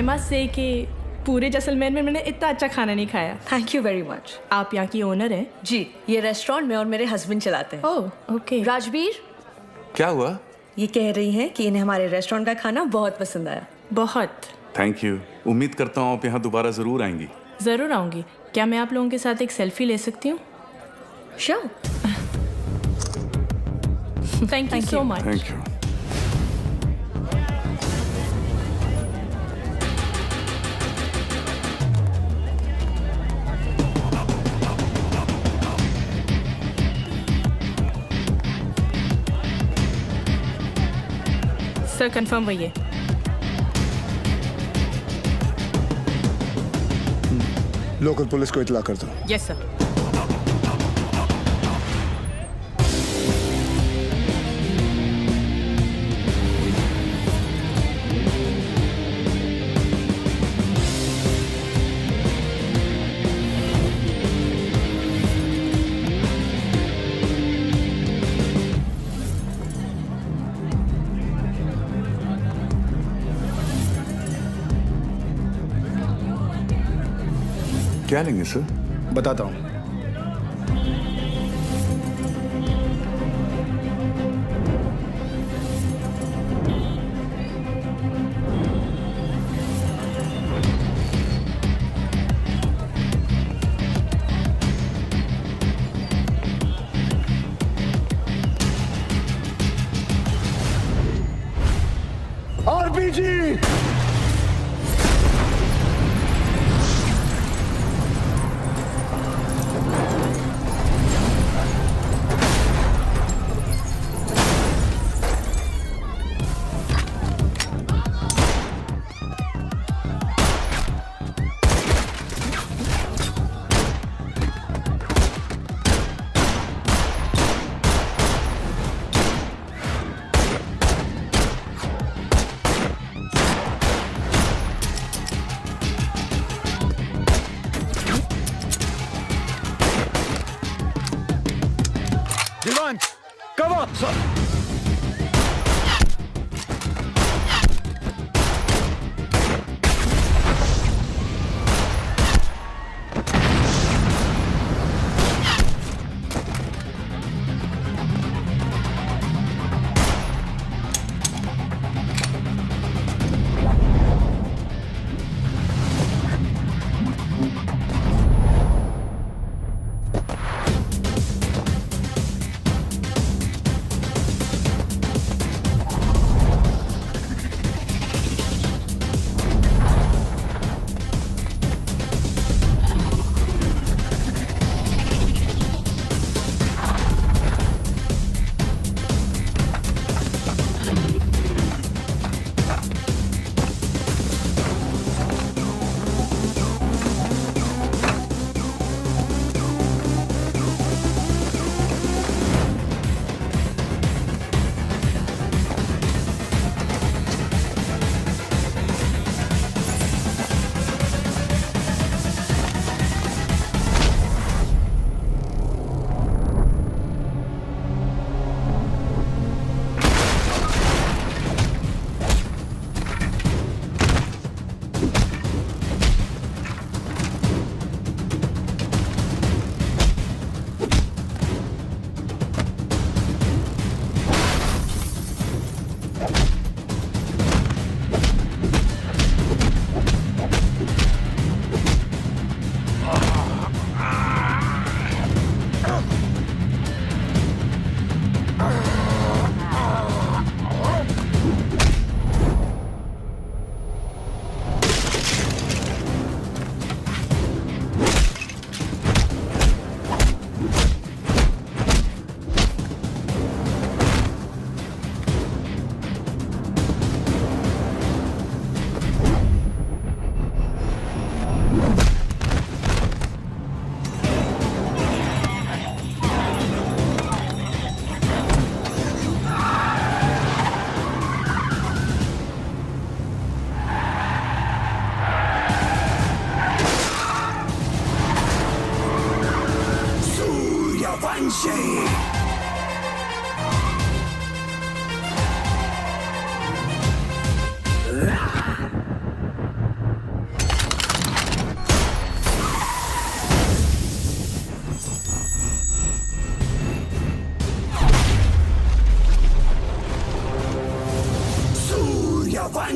I must say कि पूरे जैसलमेर में मैंने इतना अच्छा खाना नहीं खाया। Thank you very much. आप यहाँ की ओनर हैं? जी, ये रेस्टोरेंट में और मेरे हस्बैंड चलाते हैं। Oh okay. राजवीर, क्या हुआ? ये कह रही हैं कि इन्हें हमारे रेस्टोरेंट का खाना बहुत पसंद आया। बहुत। Thank you. उम्मीद करता हूँ आप यहाँ दोबारा ज़रूर आएंगी। ज़रूर आऊँगी। क्या मैं आप लोगों के साथ एक सेल्फी ले सकती हूँ? Sure. Thank you so much. Thank you. Sir confirm वही है। लोकल पुलिस को इतला कर दो। Yes sir. क्या लेंगे सर? बताता हूँ। RPG. Divan, cover! Sir.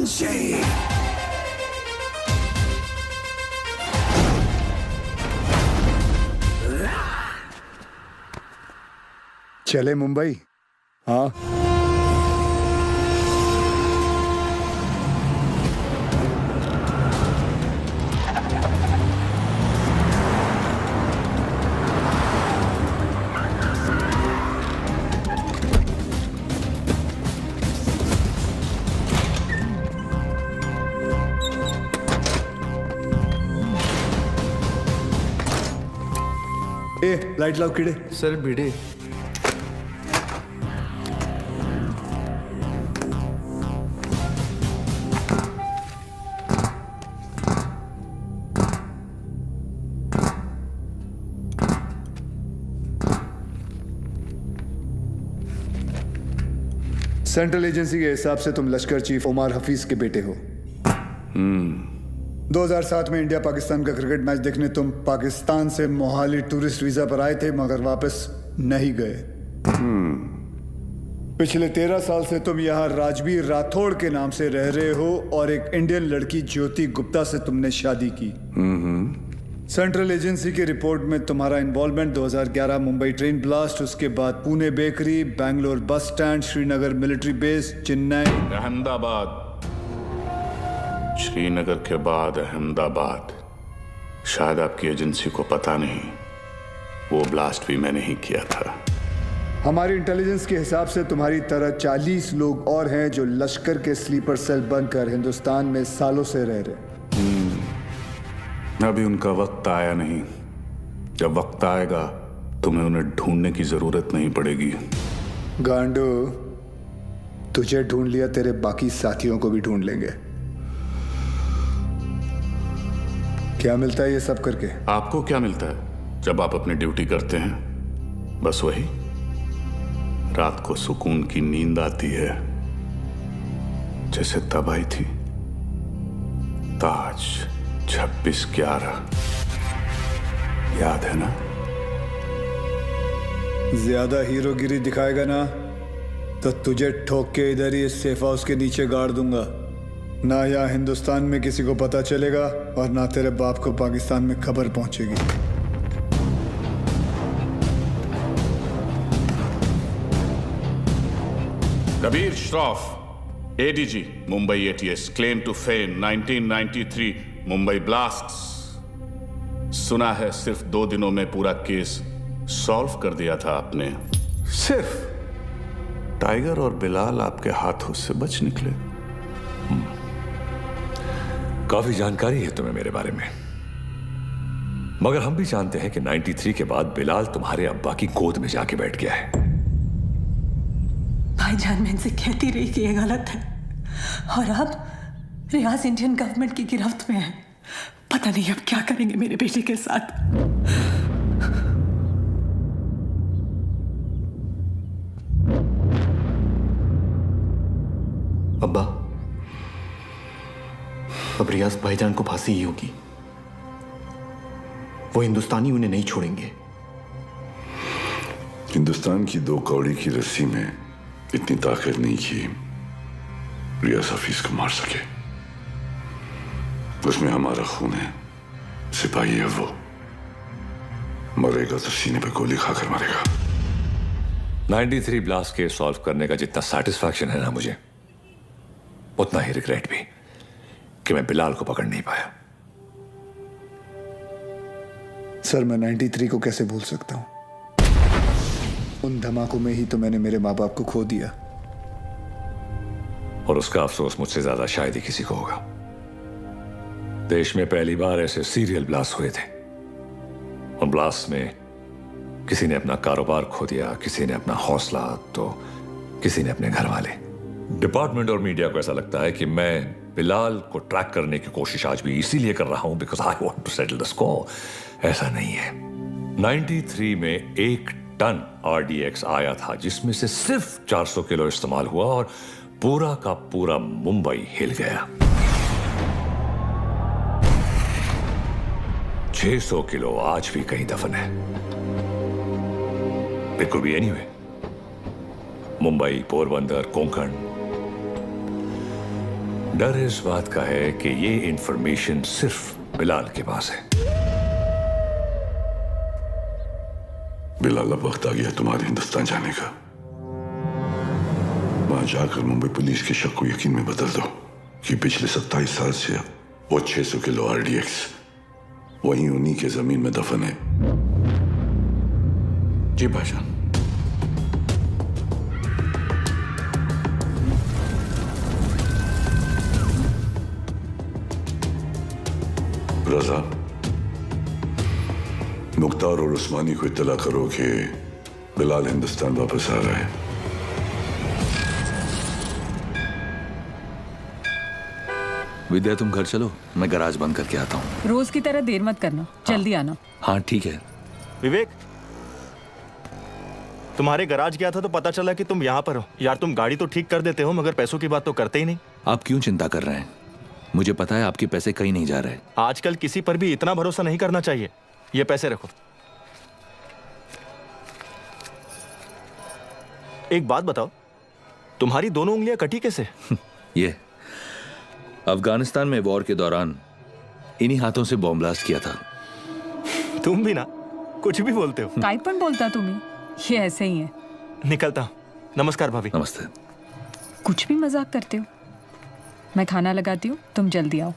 Banshee. चले मुंबई? हाँ। ए, लाइट लाओ कीड़े। सर भिड़े। सेंट्रल एजेंसी के हिसाब से तुम लश्कर चीफ उमर हफीज के बेटे हो। 2007 में इंडिया पाकिस्तान का क्रिकेट मैच देखने तुम पाकिस्तान से मोहाली टूरिस्ट वीजा पर आए थे, मगर वापस नहीं गए। पिछले 13 साल से तुम यहाँ राजवीर राठौड़ के नाम से रह रहे हो और एक इंडियन लड़की ज्योति गुप्ता से तुमने शादी की। सेंट्रल एजेंसी की रिपोर्ट में तुम्हारा इन्वॉल्वमेंट 2011 मुंबई ट्रेन ब्लास्ट, उसके बाद Pune bakery, Bangalore bus stand, Srinagar military base, Chennai, Ahmedabad, Srinagar के बाद अहमदाबाद। शायद आपकी एजेंसी को पता नहीं, वो ब्लास्ट भी मैंने ही किया था। हमारी इंटेलिजेंस के हिसाब से तुम्हारी तरह 40 लोग और हैं जो लश्कर के स्लीपर सेल बनकर हिंदुस्तान में सालों से रह रहे। अभी उनका वक्त आया नहीं। जब वक्त आएगा तुम्हें उन्हें ढूंढने की जरूरत नहीं पड़ेगी। गांडू, तुझे ढूंढ लिया, तेरे बाकी साथियों को भी ढूंढ लेंगे। क्या मिलता है ये सब करके? आपको क्या मिलता है जब आप अपनी ड्यूटी करते हैं? बस वही, रात को सुकून की नींद आती है, जैसे तब आई थी ताज 26/11। याद है ना? ज्यादा हीरोगिरी दिखाएगा ना तो तुझे ठोक के इधर ही सेफ हाउस के नीचे गाड़ दूंगा। ना यहाँ हिंदुस्तान में किसी को पता चलेगा और ना तेरे बाप को पाकिस्तान में खबर पहुंचेगी। Kabir Shroff, ADG, Mumbai ATS, claim to fame 1993 Mumbai blasts. सुना है सिर्फ 2 दिनों में पूरा केस सॉल्व कर दिया था आपने। सिर्फ टाइगर और बिलाल आपके हाथों से बच निकले। काफी जानकारी है तुम्हें मेरे बारे में, मगर हम भी जानते हैं कि 93 के बाद बिलाल तुम्हारे अब्बा की गोद में जाके बैठ गया है। भाईजान, मैं इनसे कहती रही कि ये गलत है, और अब रियाज इंडियन गवर्नमेंट की गिरफ्त में है। पता नहीं अब क्या करेंगे मेरे बेटे के साथ। अब्बा, अब रियाज भाईजान को फांसी ही होगी। वो हिंदुस्तानी उन्हें नहीं छोड़ेंगे। हिंदुस्तान की 2 कौड़ी की रस्सी में इतनी ताकत नहीं कि रियाज हफीज को मार सके। उसमें हमारा खून है, सिपाही है वो। मरेगा तो सीने पे गोली खाकर मरेगा। 93 ब्लास्ट केस सॉल्व करने का जितना सेटिस्फैक्शन है ना मुझे, उतना ही रिग्रेट भी कि मैं बिलाल को पकड़ नहीं पाया। सर, मैं 93 को कैसे भूल सकता हूं? उन धमाकों में ही तो मैंने मेरे माँ बाप को खो दिया। और उसका अफसोस मुझसे ज्यादा शायद ही किसी को होगा। देश में पहली बार ऐसे सीरियल ब्लास्ट हुए थे। उन ब्लास्ट में किसी ने अपना कारोबार खो दिया, किसी ने अपना हौसला, तो किसी ने अपने घर वाले। डिपार्टमेंट और मीडिया को ऐसा लगता है कि मैं बिलाल को ट्रैक करने की कोशिश आज भी इसीलिए कर रहा हूं because I want to settle the score. ऐसा नहीं है। 93 में 1 टन RDX आया था, जिसमें से सिर्फ 400 किलो इस्तेमाल हुआ और पूरा का पूरा मुंबई हिल गया। 600 किलो आज भी कहीं दफन है। It could be anyway, Mumbai, Porbandar, Konkan. डर इस बात का है कि ये इंफॉर्मेशन सिर्फ बिलाल के पास है। बिलाल, अब वक्त आ गया तुम्हारे हिंदुस्तान जाने का। वहां जाकर मुंबई पुलिस के शक को यकीन में बदल दो कि पिछले 27 साल से वो 600 किलो RDX वहीं उन्हीं के जमीन में दफन है। जी भाईजान। रजा, मुख्तार और उस्मानी को इत्तला करो कि बिलाल हिंदुस्तान वापस आ रहा है। विद्या, तुम घर चलो, मैं गैराज बंद करके आता हूँ। रोज की तरह देर मत करना, जल्दी आना। हाँ ठीक है। विवेक, तुम्हारे गैराज गया था तो पता चला कि तुम यहाँ पर हो। यार तुम गाड़ी तो ठीक कर देते हो मगर पैसों की बात तो करते ही नहीं। आप क्यों चिंता कर रहे हैं? मुझे पता है आपके पैसे कहीं नहीं जा रहे। आजकल किसी पर भी इतना भरोसा नहीं करना चाहिए। ये पैसे रखो। एक बात बताओ, तुम्हारी दोनों उंगलियां कटी कैसे? ये अफगानिस्तान में वॉर के दौरान इन्हीं हाथों से बॉम्ब ब्लास्ट किया था। तुम भी ना कुछ भी बोलते हो। काय पण बोलता तुम्ही? ये ऐसे ही है। निकलता हूं। नमस्कार भाभी। नमस्ते। कुछ भी मजाक करते हो। मैं खाना लगाती हूँ, तुम जल्दी आओ।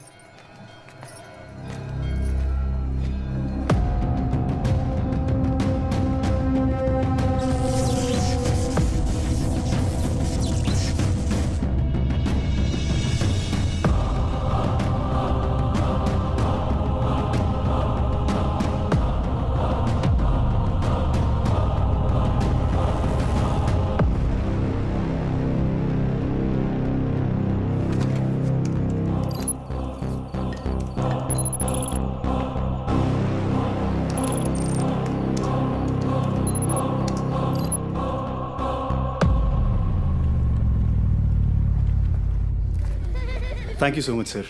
Thank you so much sir,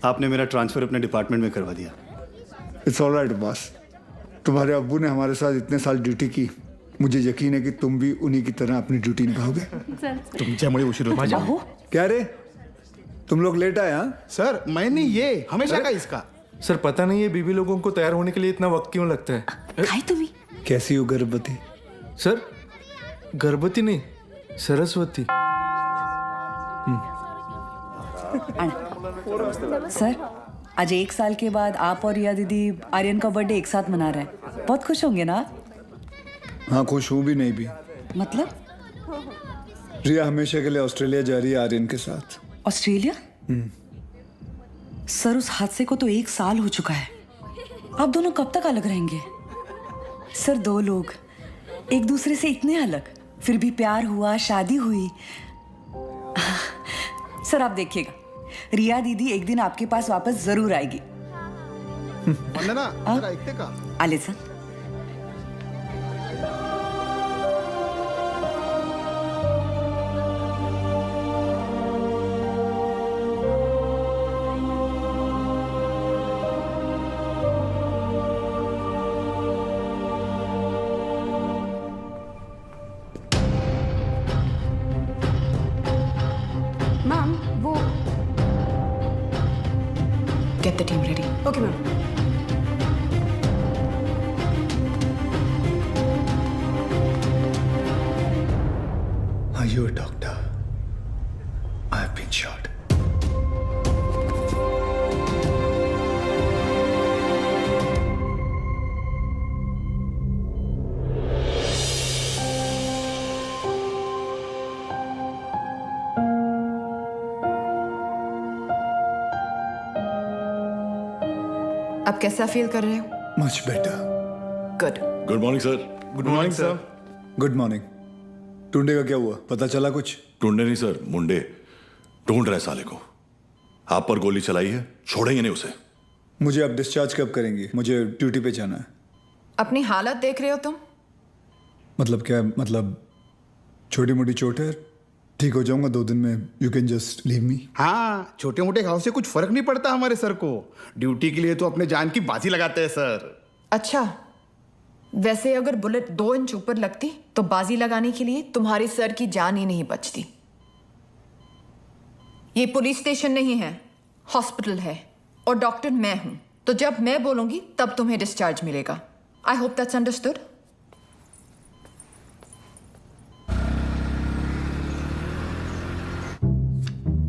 आपने मेरा ट्रांसफ़र अपने डिपार्टमेंट में करवा दिया। It's all right boss. तुम्हारे अब्बू ने हमारे साथ इतने साल ड्यूटी की, मुझे यकीन है कि तुम भी उन्हीं की तरह अपनी ड्यूटी निभाओगे। तुमच्यामुळे उशीर होतो। क्या रे, तुम लोग लेट आए? हाँ सर मैं नहीं, ये हमेशा का इसका। सर पता नहीं है बीबी लोगों को तैयार होने के लिए इतना वक्त क्यों लगता है। काय तुम्ही? कैसी हो गर्भवती? सर गर्भवती नहीं, सरस्वती। सर, आज 1 साल के बाद आप और रिया दीदी आर्यन का बर्थडे एक साथ मना रहे हैं। बहुत खुश होंगे ना? हाँ खुश हूँ भी नहीं भी। मतलब? रिया हमेशा के लिए ऑस्ट्रेलिया जा रही है आर्यन के साथ। ऑस्ट्रेलिया? सर, उस हादसे को तो 1 साल हो चुका है। आप दोनों कब तक अलग रहेंगे? सर, 2 लोग एक दूसरे से इतने अलग, फिर भी प्यार हुआ, शादी हुई। सर आप देखिएगा, रिया दीदी एक दिन आपके पास वापस जरूर आएगी। वंदना, जरा ऐकते का? आले sir. Get the team ready. Okay, ma'am. Are you a doctor? I have been shot. अब कैसा फील कर रहे हो? Much better. Good. Good morning sir. Good morning sir. Good morning. Tunde का क्या हुआ, पता चला कुछ? ढूंढे नहीं सर, मुंडे ढूंढ रहे साले को। आप पर गोली चलाई है, छोड़ेंगे नहीं उसे। मुझे अब डिस्चार्ज कब करेंगे? मुझे ड्यूटी पे जाना है। अपनी हालत देख रहे हो तुम? मतलब क्या? मतलब छोटी मोटी चोट है, ठीक हो जाऊंगा 2 दिन में। You can just leave me. हाँ, छोटे मोटे घाव से कुछ फर्क नहीं पड़ता हमारे सर को। ड्यूटी के लिए तो अपने जान की बाजी लगाते हैं सर। अच्छा, वैसे अगर बुलेट 2 इंच ऊपर लगती तो बाजी लगाने के लिए तुम्हारे सर की जान ही नहीं बचती। ये पुलिस स्टेशन नहीं है, हॉस्पिटल है और डॉक्टर मैं हूं, तो जब मैं बोलूंगी तब तुम्हें डिस्चार्ज मिलेगा। I hope that's understood.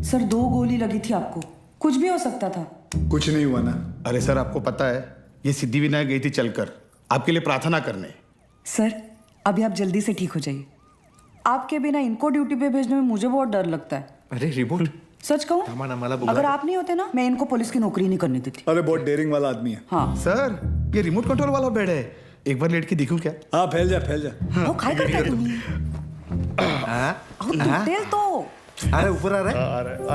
Sir 2 गोली लगी थी आपको, कुछ भी हो सकता था। कुछ नहीं हुआ ना। अरे सर आपको पता है ये सिद्धिविनायक गई थी चलकर आपके लिए प्रार्थना करने। सर अभी आप जल्दी से ठीक हो जाइए। आपके बिना इनको ड्यूटी पे भेजने में मुझे बहुत डर लगता है। अरे रिमोट सच कहूँ, अगर आप नहीं होते ना, मैं इनको पुलिस की नौकरी नहीं करने देती। अरे बहुत डेयरिंग वाला आदमी है। हाँ सर ये रिमोट कंट्रोल वाला बेड है, एक बार लेट के देखूं क्या? हाँ फैल जा फैल जा। वो काय करता है तुम्ही? तेल तो अरे ऊपर आ रहा है,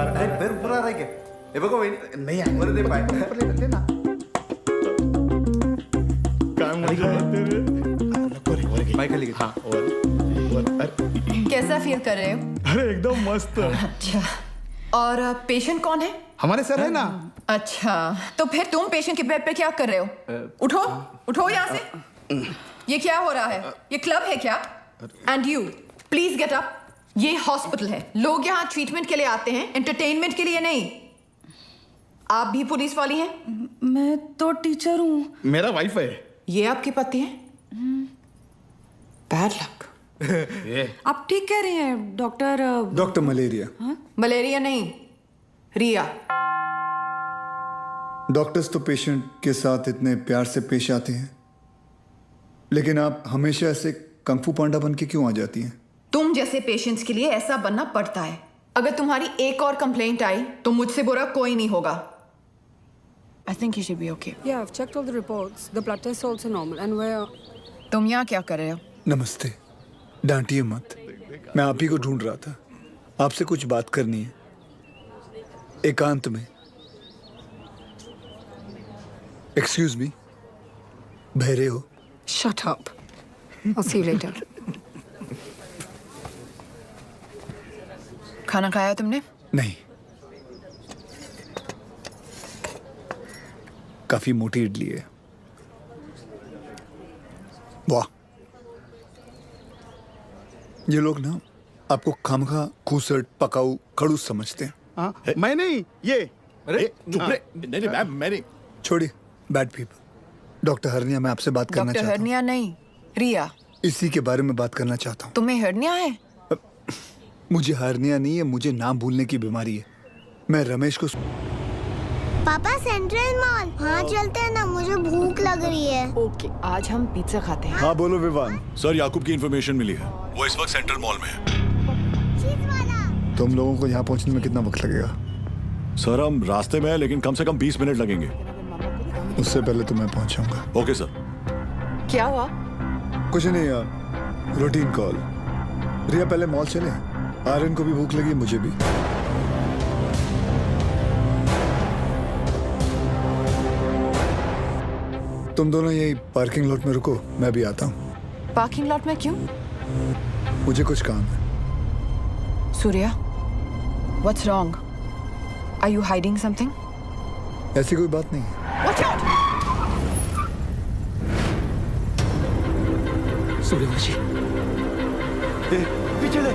अरे पैर ऊपर आ रहा है क्या? ये बघो नहीं है, वर दे पाय ऊपर ले ना। काय मजा येते रे। पाय खाली घे. हाँ वर कैसा फील कर रहे हो? अरे एकदम मस्त। अच्छा, और पेशेंट कौन है? हमारे सर है ना। अच्छा, तो फिर तुम पेशेंट के बेड पे क्या कर रहे हो? उठो उठो यहाँ से। ये क्या हो रहा है? ये क्लब है क्या? And you please get up. ये हॉस्पिटल है, लोग यहाँ ट्रीटमेंट के लिए आते हैं, एंटरटेनमेंट के लिए नहीं। आप भी पुलिस वाली हैं? मैं तो टीचर हूँ। मेरा वाइफ है। ये आपके पति हैं? Bad luck. आप ठीक कह रहे हैं डॉक्टर। Doctor malaria. मलेरिया नहीं, रिया। डॉक्टर्स तो पेशेंट के साथ इतने प्यार से पेश आते हैं, लेकिन आप हमेशा ऐसे कंफू पांडा बन के क्यों आ जाती हैं? तुम जैसे पेशेंट्स के लिए ऐसा बनना पड़ता है। अगर तुम्हारी एक और कंप्लेंट आई तो मुझसे बुरा कोई नहीं होगा। I think you should be okay. Yeah, I've checked all the reports. The blood test is also normal, and we're. तुम यहाँ क्या कर रहे हो? नमस्ते, डांटिए मत। मैं आप ही को ढूंढ रहा था, आपसे कुछ बात करनी है, एकांत में। एक्सक्यूज मी, बहरे हो? Shut up. I'll see you later. खाना खाया तुमने? नहीं, काफी मोटी इडली है। वाह, ये लोग ना आपको खामखा खूसट पकाऊ खड़ूस समझते हैं। हाँ, मैं नहीं, ये। अरे चुप रे। नहीं मैं नहीं। छोड़िए, बैड पीपल। डॉक्टर हरनिया, मैं आपसे बात करना डॉक्टर चाहता हूँ। हरनिया नहीं, रिया। इसी के बारे में बात करना चाहता हूँ। तुम्हें हरनिया है? मुझे हरनिया नहीं है, मुझे नाम भूलने की बीमारी है। मैं रमेश को। पापा सेंट्रल मॉल, हाँ चलते हैं ना, मुझे भूख लग रही है। ओके, आज हम पिज्जा खाते हैं। हाँ बोलो विवान। सर याकूब की इंफॉर्मेशन मिली है, वो इस वक्त सेंट्रल मॉल में है। तुम लोगों को यहाँ पहुँचने में कितना वक्त लगेगा? सर हम रास्ते में हैं, लेकिन कम से कम 20 मिनट लगेंगे। उससे पहले तो मैं पहुँचाऊंगा। Okay sir. क्या हुआ? कुछ नहीं यार, रूटीन कॉल। रिया पहले मॉल चले, आर्यन को भी भूख लगी, मुझे भी। तुम दोनों यही पार्किंग लॉट में रुको, मैं भी आता हूँ। पार्किंग लॉट में क्यों? मुझे कुछ काम है। Surya, what's wrong? Are you hiding something? ऐसी कोई बात नहीं है। Watch out! सूर्यवंशी, पीछे ले,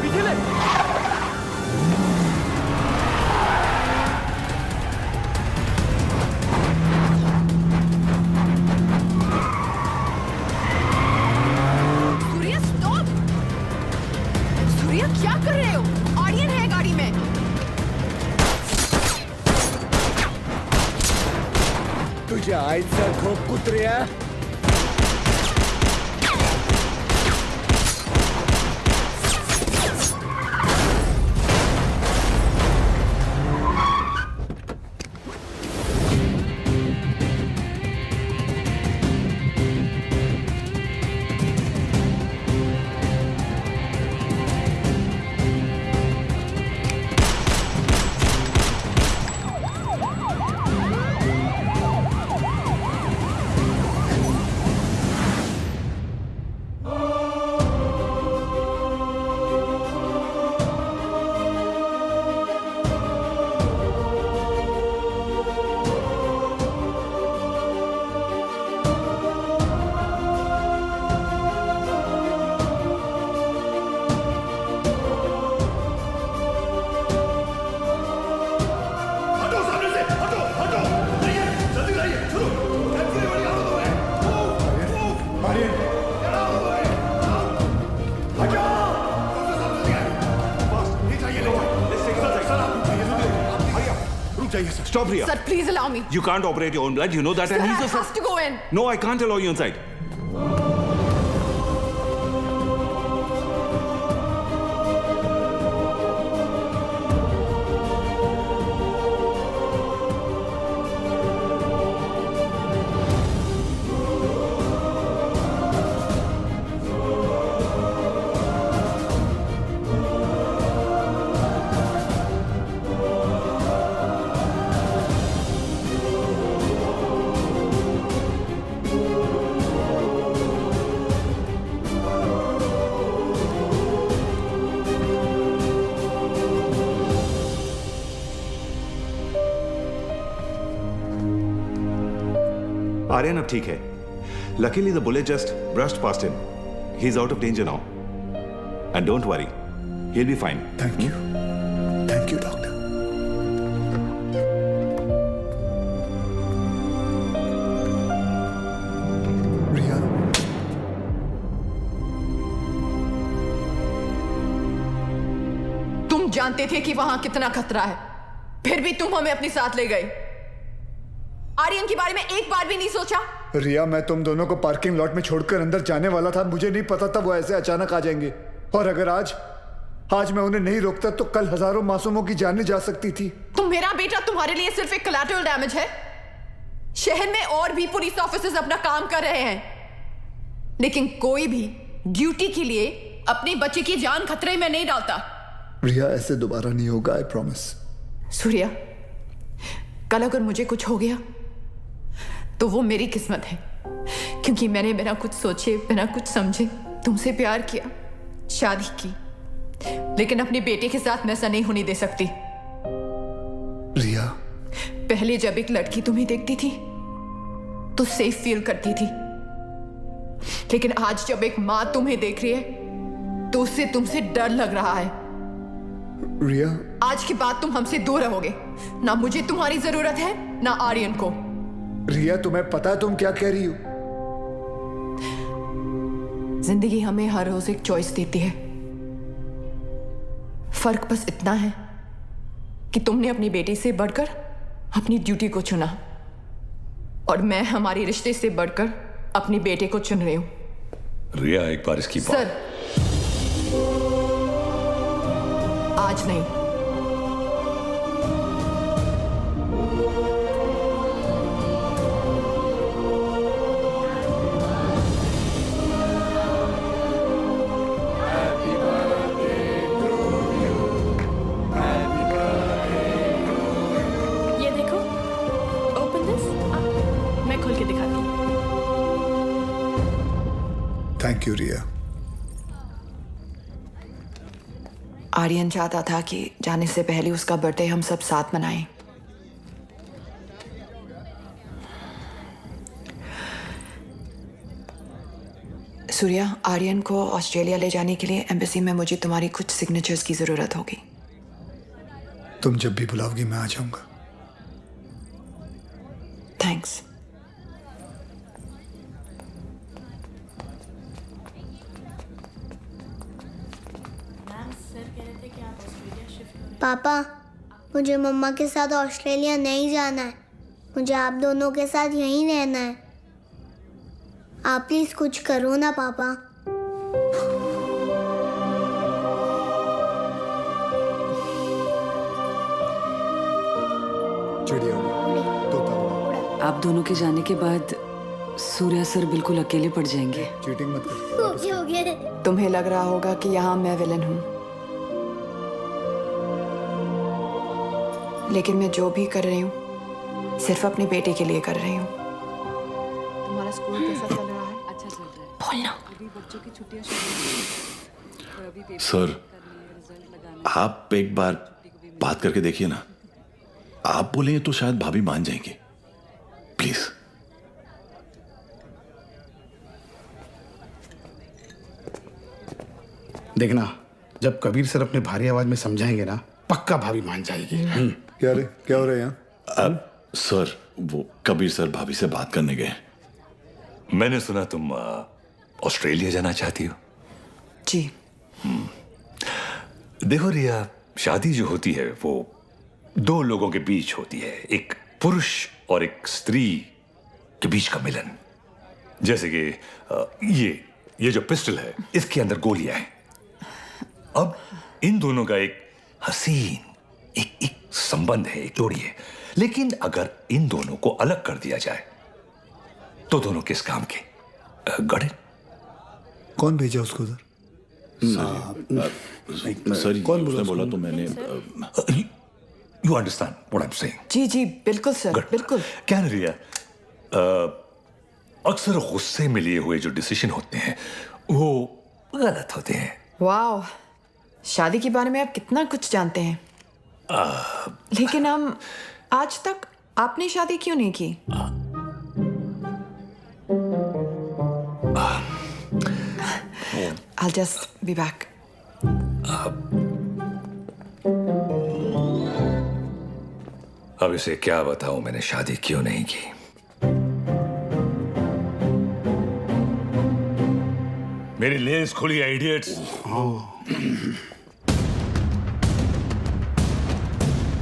पीछे ले। सूर्या स्टॉप! सूर्या क्या कर रहे हो? ऑडियन है गाड़ी में। तुझे आईचा खोप कुत्र्या। जाइए sir. Stop Riya. Sir, please allow me. You can't operate your own blood. You know that. Sir, and I he's a have to go in. No, I can't allow you inside. Aryan अब ठीक है. Luckily, the bullet just brushed past him. He's out of danger now. And don't worry, he'll be fine. Thank you. Thank you, doctor. रिया, तुम जानते थे कि वहां कितना खतरा है, फिर भी तुम हमें अपने साथ ले गए. आर्यन के बारे में एक बार भी नहीं सोचा? रिया, मैं तुम दोनों को पार्किंग लॉट में छोड़कर अंदर जाने वाला था. मुझे नहीं पता था वो ऐसे अचानक आ जाएंगे. और अगर आज मैं उन्हें नहीं रोकता तो कल हजारों मासूमों की जानें जा सकती थी. तो मेरा बेटा तुम्हारे लिए सिर्फ एक कोलैटरल डैमेज है. शहर में और भी पुलिस ऑफिसर्स अपना काम कर रहे हैं, लेकिन कोई भी ड्यूटी के लिए अपने बच्चे की जान खतरे में नहीं डालता. रिया, ऐसे दोबारा नहीं होगा. I promise. सूर्या, कल अगर मुझे कुछ हो गया तो वो मेरी किस्मत है, क्योंकि मैंने बिना कुछ सोचे, बिना कुछ समझे तुमसे प्यार किया, शादी की. लेकिन अपने बेटे के साथ मैं ऐसा नहीं होने दे सकती. रिया, पहले जब एक लड़की तुम्हें देखती थी तो सेफ फील करती थी, लेकिन आज जब एक मां तुम्हें देख रही है तो उससे तुमसे डर लग रहा है. रिया, आज के बाद तुम हमसे दूर रहोगे. ना मुझे तुम्हारी जरूरत है, ना आर्यन को. रिया, तुम्हें पता है तुम क्या कह रही हो? जिंदगी हमें हर रोज एक चॉइस देती है. फर्क बस इतना है कि तुमने अपनी बेटी से बढ़कर अपनी ड्यूटी को चुना, और मैं हमारे रिश्ते से बढ़कर अपने बेटे को चुन रही हूं. रिया, एक बार इसकी बात. सर, आज नहीं. ये देखो, ओपन दिस. मैं खोल के दिखाती हूँ. थैंक यू रिया. आर्यन चाहता था कि जाने से पहले उसका बर्थडे हम सब साथ मनाएं. सूर्या, आर्यन को ऑस्ट्रेलिया ले जाने के लिए एम्बेसी में मुझे तुम्हारी कुछ सिग्नेचर्स की जरूरत होगी. तुम जब भी बुलाओगी मैं आ जाऊंगा. थैंक्स. पापा, मुझे मम्मा के साथ ऑस्ट्रेलिया नहीं जाना है. मुझे आप दोनों के साथ यहीं रहना है. आप प्लीज कुछ करो ना पापा. चिड़िया, आप दोनों के जाने के बाद सूर्या सर बिल्कुल अकेले पड़ जाएंगे. चीटिंग मत कर. हो गया. तुम्हें लग रहा होगा कि यहाँ मैं विलन हूँ, लेकिन मैं जो भी कर रही हूँ सिर्फ अपने बेटे के लिए कर रही हूँ. तुम्हारा स्कूल कैसा चल रहा है? अच्छा चल रहा है. बोलना. बच्चों की छुट्टियां सर, आप एक बार बात करके देखिए ना. आप बोलेंगे तो शायद भाभी मान जाएंगे. प्लीज. देखना, जब कबीर सर अपने भारी आवाज में समझाएंगे ना, पक्का भाभी मान जाएगी. क्या रे, क्या हो रहा है यहाँ? अब सर, वो कबीर सर भाभी से बात करने गए. मैंने सुना तुम ऑस्ट्रेलिया जाना चाहती हो. जी. देखो रिया, शादी जो होती है वो दो लोगों के बीच होती है, एक पुरुष और एक स्त्री के बीच का मिलन। जैसे कि ये जो पिस्टल है, इसके अंदर गोलियां हैं। अब इन दोनों का एक हसीन एक संबंध है, एक जोड़ी है। लेकिन अगर इन दोनों को अलग कर दिया जाए तो दोनों किस काम के? गड़े कौन भेजा उसको उधर? सर कौन बोला तो मैंने you understand what I am saying? जी जी बिल्कुल सर, बिल्कुल। क्या रिया, अक्सर गुस्से में लिए हुए जो डिसीजन होते हैं वो गलत होते हैं। वाह, शादी के बारे में आप कितना कुछ जानते हैं। लेकिन हम आज तक आपने शादी क्यों नहीं की? I'll just be back. अब इसे क्या बताऊं मैंने शादी क्यों नहीं की। मेरी लेंस खुली है, idiots.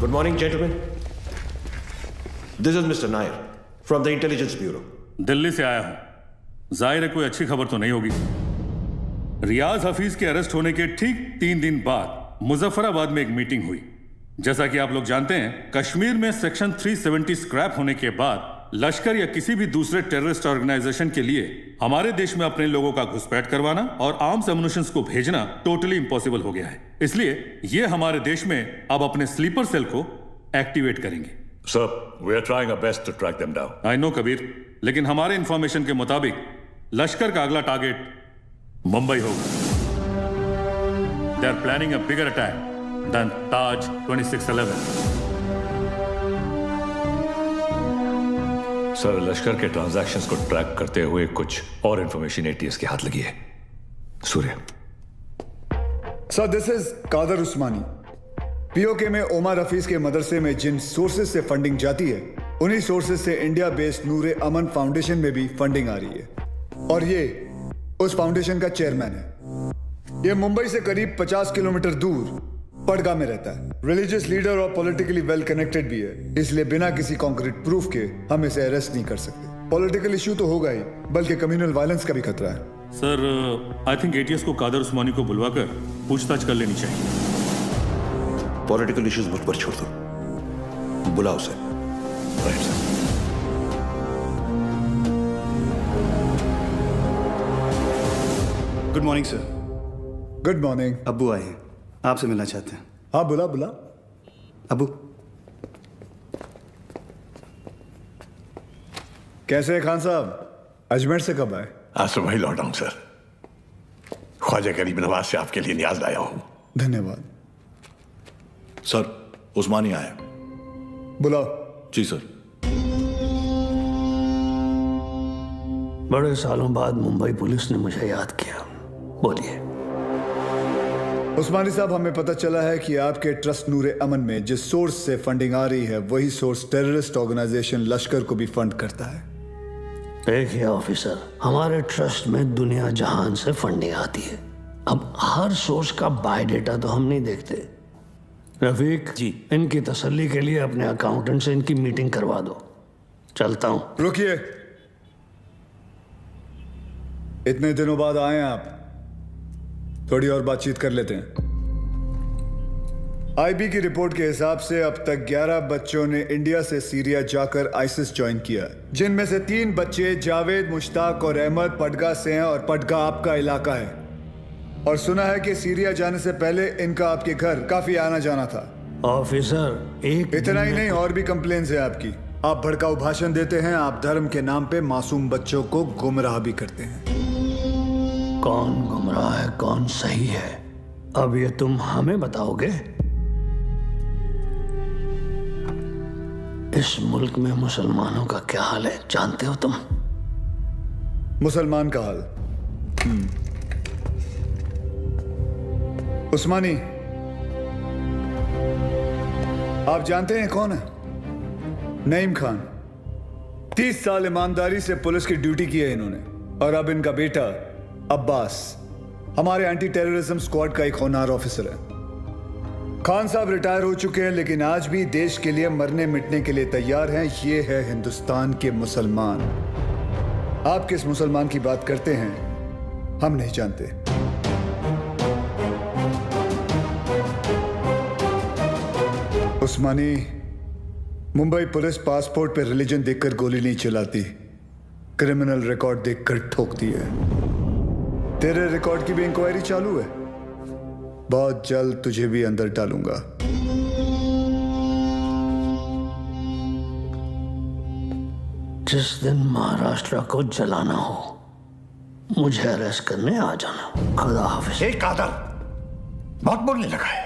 Good morning, gentlemen. This is Mr. Nair from the Intelligence Bureau. Delhi से आया हूं। जाहिर है कोई अच्छी खबर तो नहीं होगी। रियाज हफीज के अरेस्ट होने के ठीक 3 दिन बाद मुजफ्फराबाद में एक मीटिंग हुई। जैसा कि आप लोग जानते हैं, कश्मीर में सेक्शन 370 स्क्रैप होने के बाद लश्कर या किसी भी दूसरे टेररिस्ट ऑर्गेनाइजेशन के लिए हमारे देश में अपने लोगों का घुसपैठ करवाना और आर्म्स एमुनिशंस को भेजना टोटली इम्पॉसिबल हो गया है। इसलिए ये हमारे देश में अब अपने स्लीपर सेल को एक्टिवेट करेंगे। Sir, we are trying our best to track them down. I know Kabir, लेकिन हमारे इंफॉर्मेशन के मुताबिक लश्कर का अगला टारगेट मुंबई होगा। They are planning a bigger attack than Taj 2611। Sir, Lashkar के ट्रांजैक्शंस को ट्रैक करते हुए कुछ और इंफॉर्मेशन एटीएस के हाथ लगी है। Surya sir, this is Kadar Usmani. PoK में ओमर हफीज के मदरसे में जिन सोर्सेज से फंडिंग जाती है, उन्हीं सोर्सेज से इंडिया बेस्ड नूरे अमन फाउंडेशन में भी फंडिंग आ रही है और ये उस फाउंडेशन का चेयरमैन है। ये मुंबई से करीब 50 किलोमीटर दूर पडगा में रहता है। रिलीजियस लीडर और पॉलिटिकली वेल कनेक्टेड भी है, इसलिए बिना किसी कॉन्क्रीट प्रूफ के हम इसे अरेस्ट नहीं कर सकते। पॉलिटिकल इशू तो होगा ही, बल्कि कम्युनल वायलेंस का भी खतरा है। सर, आई थिंक एटीएस को कादर उस्मानी को बुलवाकर पूछताछ कर लेनी चाहिए। पॉलिटिकल इश्यूज मुझ पर छोड़ दो, बुलाओ sir. Right sir. Good morning sir. Good morning. अब्बू आए हैं, आपसे मिलना चाहते हैं। हाँ, बुला बुला। अब्बू कैसे हैं खान साहब? अजमेर से कब आए? आज सुबह ही लौटा हूं सर। ख्वाजा गरीब नवाज से आपके लिए नियाज लाया हूं। धन्यवाद। सर, उस्मानी आए। बुलाओ। जी सर। बड़े सालों बाद मुंबई पुलिस ने मुझे याद किया। बोलिए। उस्मानी साहब, हमें पता चला है कि आपके ट्रस्ट नूरे अमन में जिस सोर्स से फंडिंग आ रही है, वही सोर्स टेररिस्ट ऑर्गेनाइजेशन लश्कर को भी फंड करता है। देखिए ऑफिसर, हमारे ट्रस्ट में दुनिया जहान से फंडिंग आती है। अब हर सोर्स का बायोडेटा तो हम नहीं देखते। रफीक जी, इनकी तसल्ली के लिए अपने अकाउंटेंट से इनकी मीटिंग करवा दो। चलता हूं। रुकिए, इतने दिनों बाद आए हैं आप, थोड़ी और बातचीत कर लेते हैं। आईबी की रिपोर्ट के हिसाब से अब तक 11 बच्चों ने इंडिया से सीरिया जाकर आईसिस ज्वाइन किया, जिनमें से 3 बच्चे जावेद, मुश्ताक और अहमद पडगा से हैं और पडगा आपका इलाका है। और सुना है कि सीरिया जाने से पहले इनका आपके घर काफी आना जाना था। ऑफिसर, एक इतना ही नहीं, और भी कंप्लेन्स है आपकी। आप भड़काऊ भाषण देते हैं, आप धर्म के नाम पे मासूम बच्चों को गुमराह भी करते हैं। कौन गुमराह है, कौन सही है, अब ये तुम हमें बताओगे? इस मुल्क में मुसलमानों का क्या हाल है जानते हो तुम? मुसलमान का हाल? उस्मानी, आप जानते हैं कौन है? नईम खान। 30 साल ईमानदारी से पुलिस की ड्यूटी की है इन्होंने, और अब इनका बेटा अब्बास हमारे एंटी टेररिज्म स्क्वाड का एक होनहार ऑफिसर है। खान साहब रिटायर हो चुके हैं, लेकिन आज भी देश के लिए मरने मिटने के लिए तैयार हैं। ये है हिंदुस्तान के मुसलमान। आप किस मुसलमान की बात करते हैं हम नहीं जानते। उस्मानी, मुंबई पुलिस पासपोर्ट पे रिलीजन देखकर गोली नहीं चलाती, क्रिमिनल रिकॉर्ड देखकर ठोकती है। तेरे रिकॉर्ड की भी इंक्वायरी चालू है। बहुत जल्द तुझे भी अंदर डालूंगा। जिस दिन महाराष्ट्र को जलाना हो मुझे अरेस्ट करने आ जाना। खुदा हाफिज। एक कादर बहुत बोलने लगा है।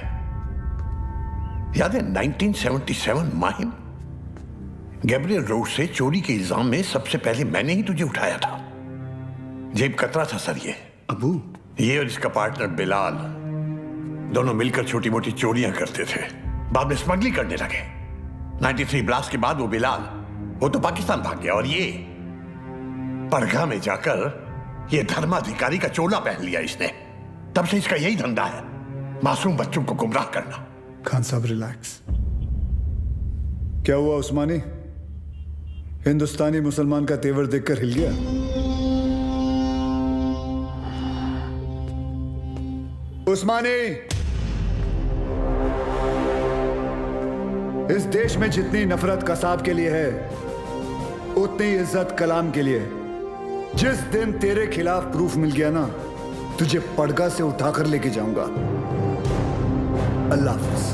याद है 1977 माहिम, गैब्रियल रोड से चोरी के इल्जाम में सबसे पहले मैंने ही तुझे उठाया था। जेब कतरा था सर ये। अबू, ये और इसका पार्टनर बिलाल दोनों मिलकर छोटी मोटी चोरियां करते थे, बाद में स्मगलिंग करने लगे। 93 ब्लास्ट के बाद वो बिलाल वो तो पाकिस्तान भाग गया और ये पड़गा में जाकर ये धर्माधिकारी का चोला पहन लिया इसने। तब से इसका यही धंधा है, मासूम बच्चों को गुमराह करना। खान साहब रिलैक्स। क्या हुआ उस्मानी? हिंदुस्तानी मुसलमान का तेवर देखकर हिल गया? उस्मानी, इस देश में जितनी नफरत कसाब के लिए है उतनी इज्जत कलाम के लिए। जिस दिन तेरे खिलाफ प्रूफ मिल गया ना, तुझे पड़गा से उठाकर लेके जाऊंगा। अल्लाह हाफिज।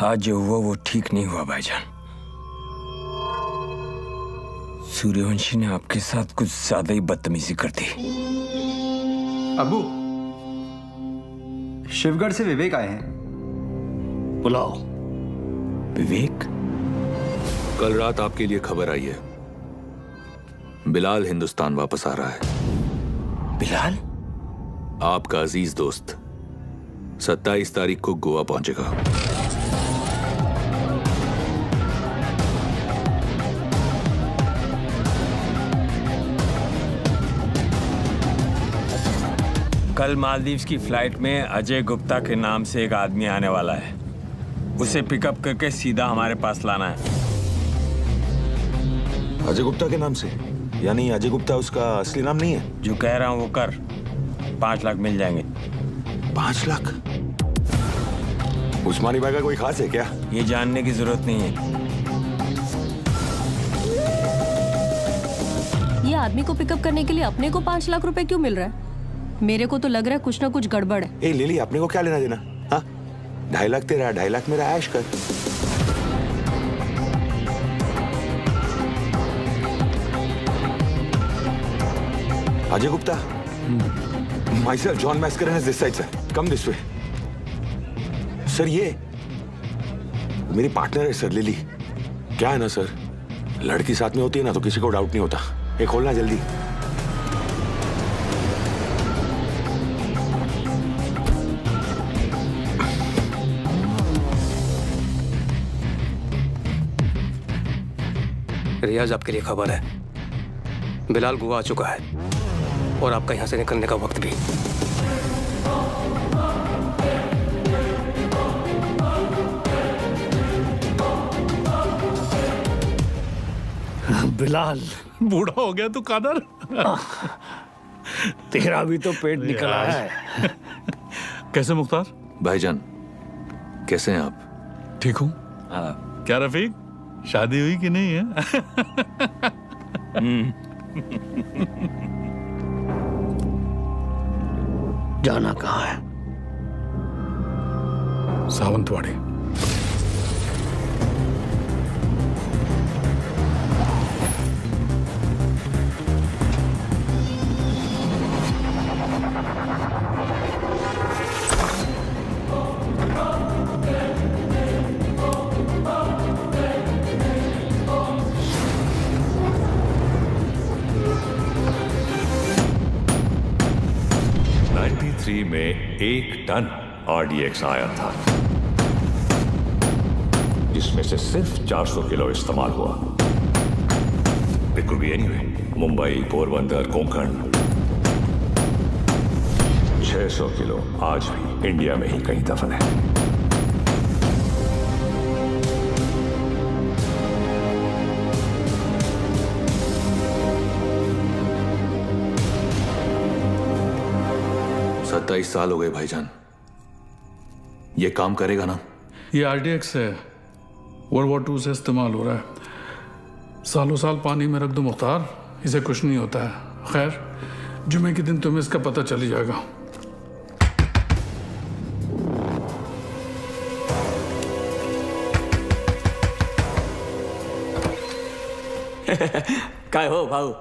आज जो हुआ वो ठीक नहीं हुआ भाईजान। सूर्यवंशी ने आपके साथ कुछ ज्यादा ही बदतमीजी कर दी। अबू, शिवगढ़ से विवेक आए हैं। बुलाओ। विवेक? कल रात आपके लिए खबर आई है, बिलाल हिंदुस्तान वापस आ रहा है। बिलाल? आपका अजीज दोस्त 27 तारीख को गोवा पहुंचेगा। कल मालदीव्स की फ्लाइट में अजय गुप्ता के नाम से एक आदमी आने वाला है। उसे पिकअप करके सीधा हमारे पास लाना है। अजय गुप्ता के नाम से? यानी अजय गुप्ता उसका असली नाम नहीं है? जो कह रहा हूं वो कर। 5 लाख मिल जाएंगे। 5 लाख? उस्मानी भाई का कोई खास है क्या? ये जानने की जरूरत नहीं है। ये आदमी को पिकअप करने के लिए अपने को 5 लाख रुपए क्यों मिल रहा है? मेरे को तो लग रहा है कुछ ना कुछ गड़बड़ है। ए लिली, अपने को क्या लेना देना? हाँ, 2.5 लाख तेरा, 2.5 लाख मेरा, ऐश कर। Ajay Gupta, myself John Mascarenhas is this side sir. Come this way. Sir ये मेरी पार्टनर है सर, लिली। क्या है ना सर, लड़की साथ में होती है ना तो किसी को डाउट नहीं होता। ये खोलना जल्दी। रियाज, आपके लिए खबर है। बिलाल गोवा आ चुका है और आपका यहां से निकलने का वक्त भी। बिलाल, बूढ़ा हो गया तू कादर। तेरा भी तो पेट निकला है। कैसे मुख्तार? भाईजान कैसे हैं आप? ठीक हूँ। क्या रफीक, शादी हुई कि नहीं है? जाना कहाँ है? सावंतवाड़ी। में 1 टन RDX आया था। जिसमें से सिर्फ 400 किलो इस्तेमाल हुआ। It could be anywhere. Mumbai, Porbandar, Konkan. 600 kilo आज भी इंडिया में ही कहीं दफन है। सत्ताईस साल हो गए भाईजान। ये काम करेगा ना? ये आरडीएक्स है, वर्ल्ड वॉर 2 से इस्तेमाल हो रहा है। सालों साल पानी में रख दो मुख्तार, इसे कुछ नहीं होता है। खैर, जुमे के दिन तुम्हें इसका पता चल जाएगा। काय हो भाऊ,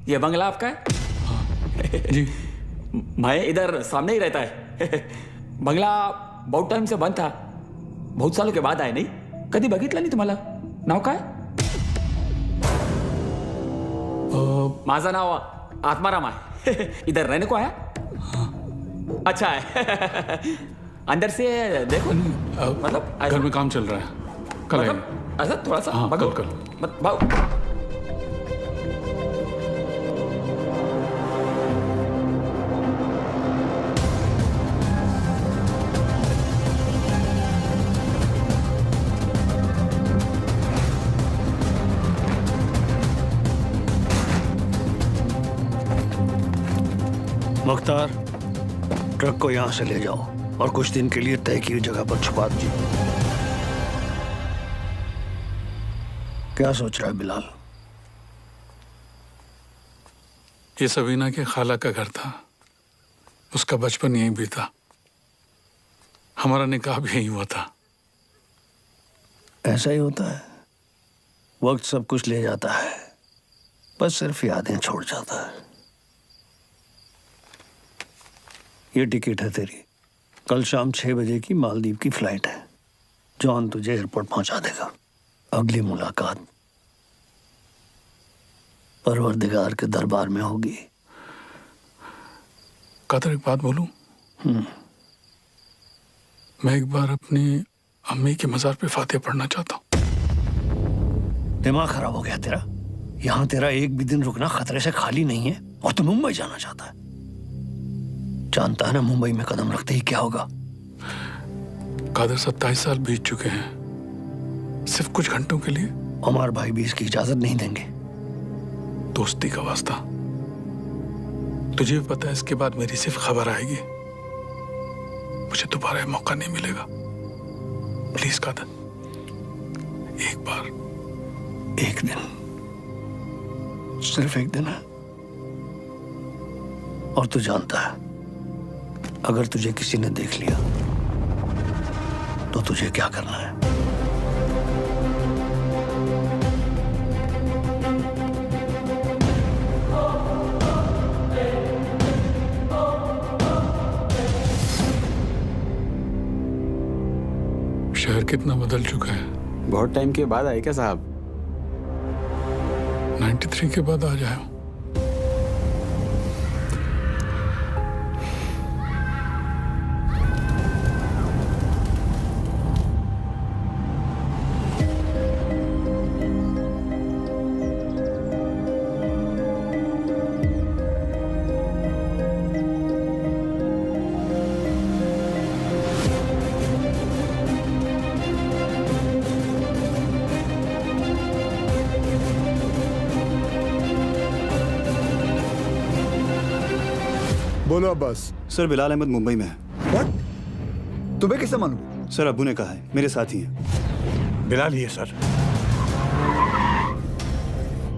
ये बंगला आपका है? जी। मैं इधर सामने ही रहता है। बंगला बहुत टाइम से बंद था, बहुत सालों के बाद आए। नहीं कधी बघितलं नाही तुम्हाला? नाव काय? माझं नाव आत्माराम आहे। इधर रहने को आया? अच्छा है। अंदर से देखो, मतलब घर में काम चल रहा है, कल मतलब ऐसा थोड़ा सा। हाँ, भागो। कल। भाऊ मुख्तार, ट्रक को यहां से ले जाओ और कुछ दिन के लिए तय की जगह पर छुपा दीजिए। क्या सोच रहा है बिलाल? ये सबीना के खाला का घर था, उसका बचपन यहीं बीता, हमारा निकाह भी यहीं हुआ था। ऐसा ही होता है, वक्त सब कुछ ले जाता है, बस सिर्फ यादें छोड़ जाता है। ये टिकट है तेरी, कल शाम 6 बजे की मालदीव की फ्लाइट है। जॉन तुझे एयरपोर्ट पहुंचा देगा। अगली मुलाकात परवरदिगार के दरबार में होगी। कादर, एक बात बोलूं? मैं एक बार अपनी अम्मी के मजार पे फातिहा पढ़ना चाहता हूं। दिमाग खराब हो गया तेरा? यहां तेरा एक भी दिन रुकना खतरे से खाली नहीं है और तू मुंबई जाना चाहता है। जानता है ना मुंबई में कदम रखते ही क्या होगा? कादर, 27 साल बीत चुके हैं, सिर्फ कुछ घंटों के लिए। उमर भाई भी इसकी इजाजत नहीं देंगे। दोस्ती का वास्ता, तुझे भी पता है इसके बाद मेरी सिर्फ खबर आएगी, मुझे दोबारा मौका नहीं मिलेगा। प्लीज कादर, एक बार, एक दिन, सिर्फ एक दिन है। और तू जानता है, अगर तुझे किसी ने देख लिया तो तुझे क्या करना है? शहर कितना बदल चुका है। बहुत टाइम के बाद आए क्या साहब? 93 के बाद आ जाए। बोलो अब्बास। सर, बिलाल अहमद मुंबई में है। What? तुम्हें कैसे मालूम? सर, अब्बू ने कहा है, मेरे साथ ही हैं। बिलाल ही है सर,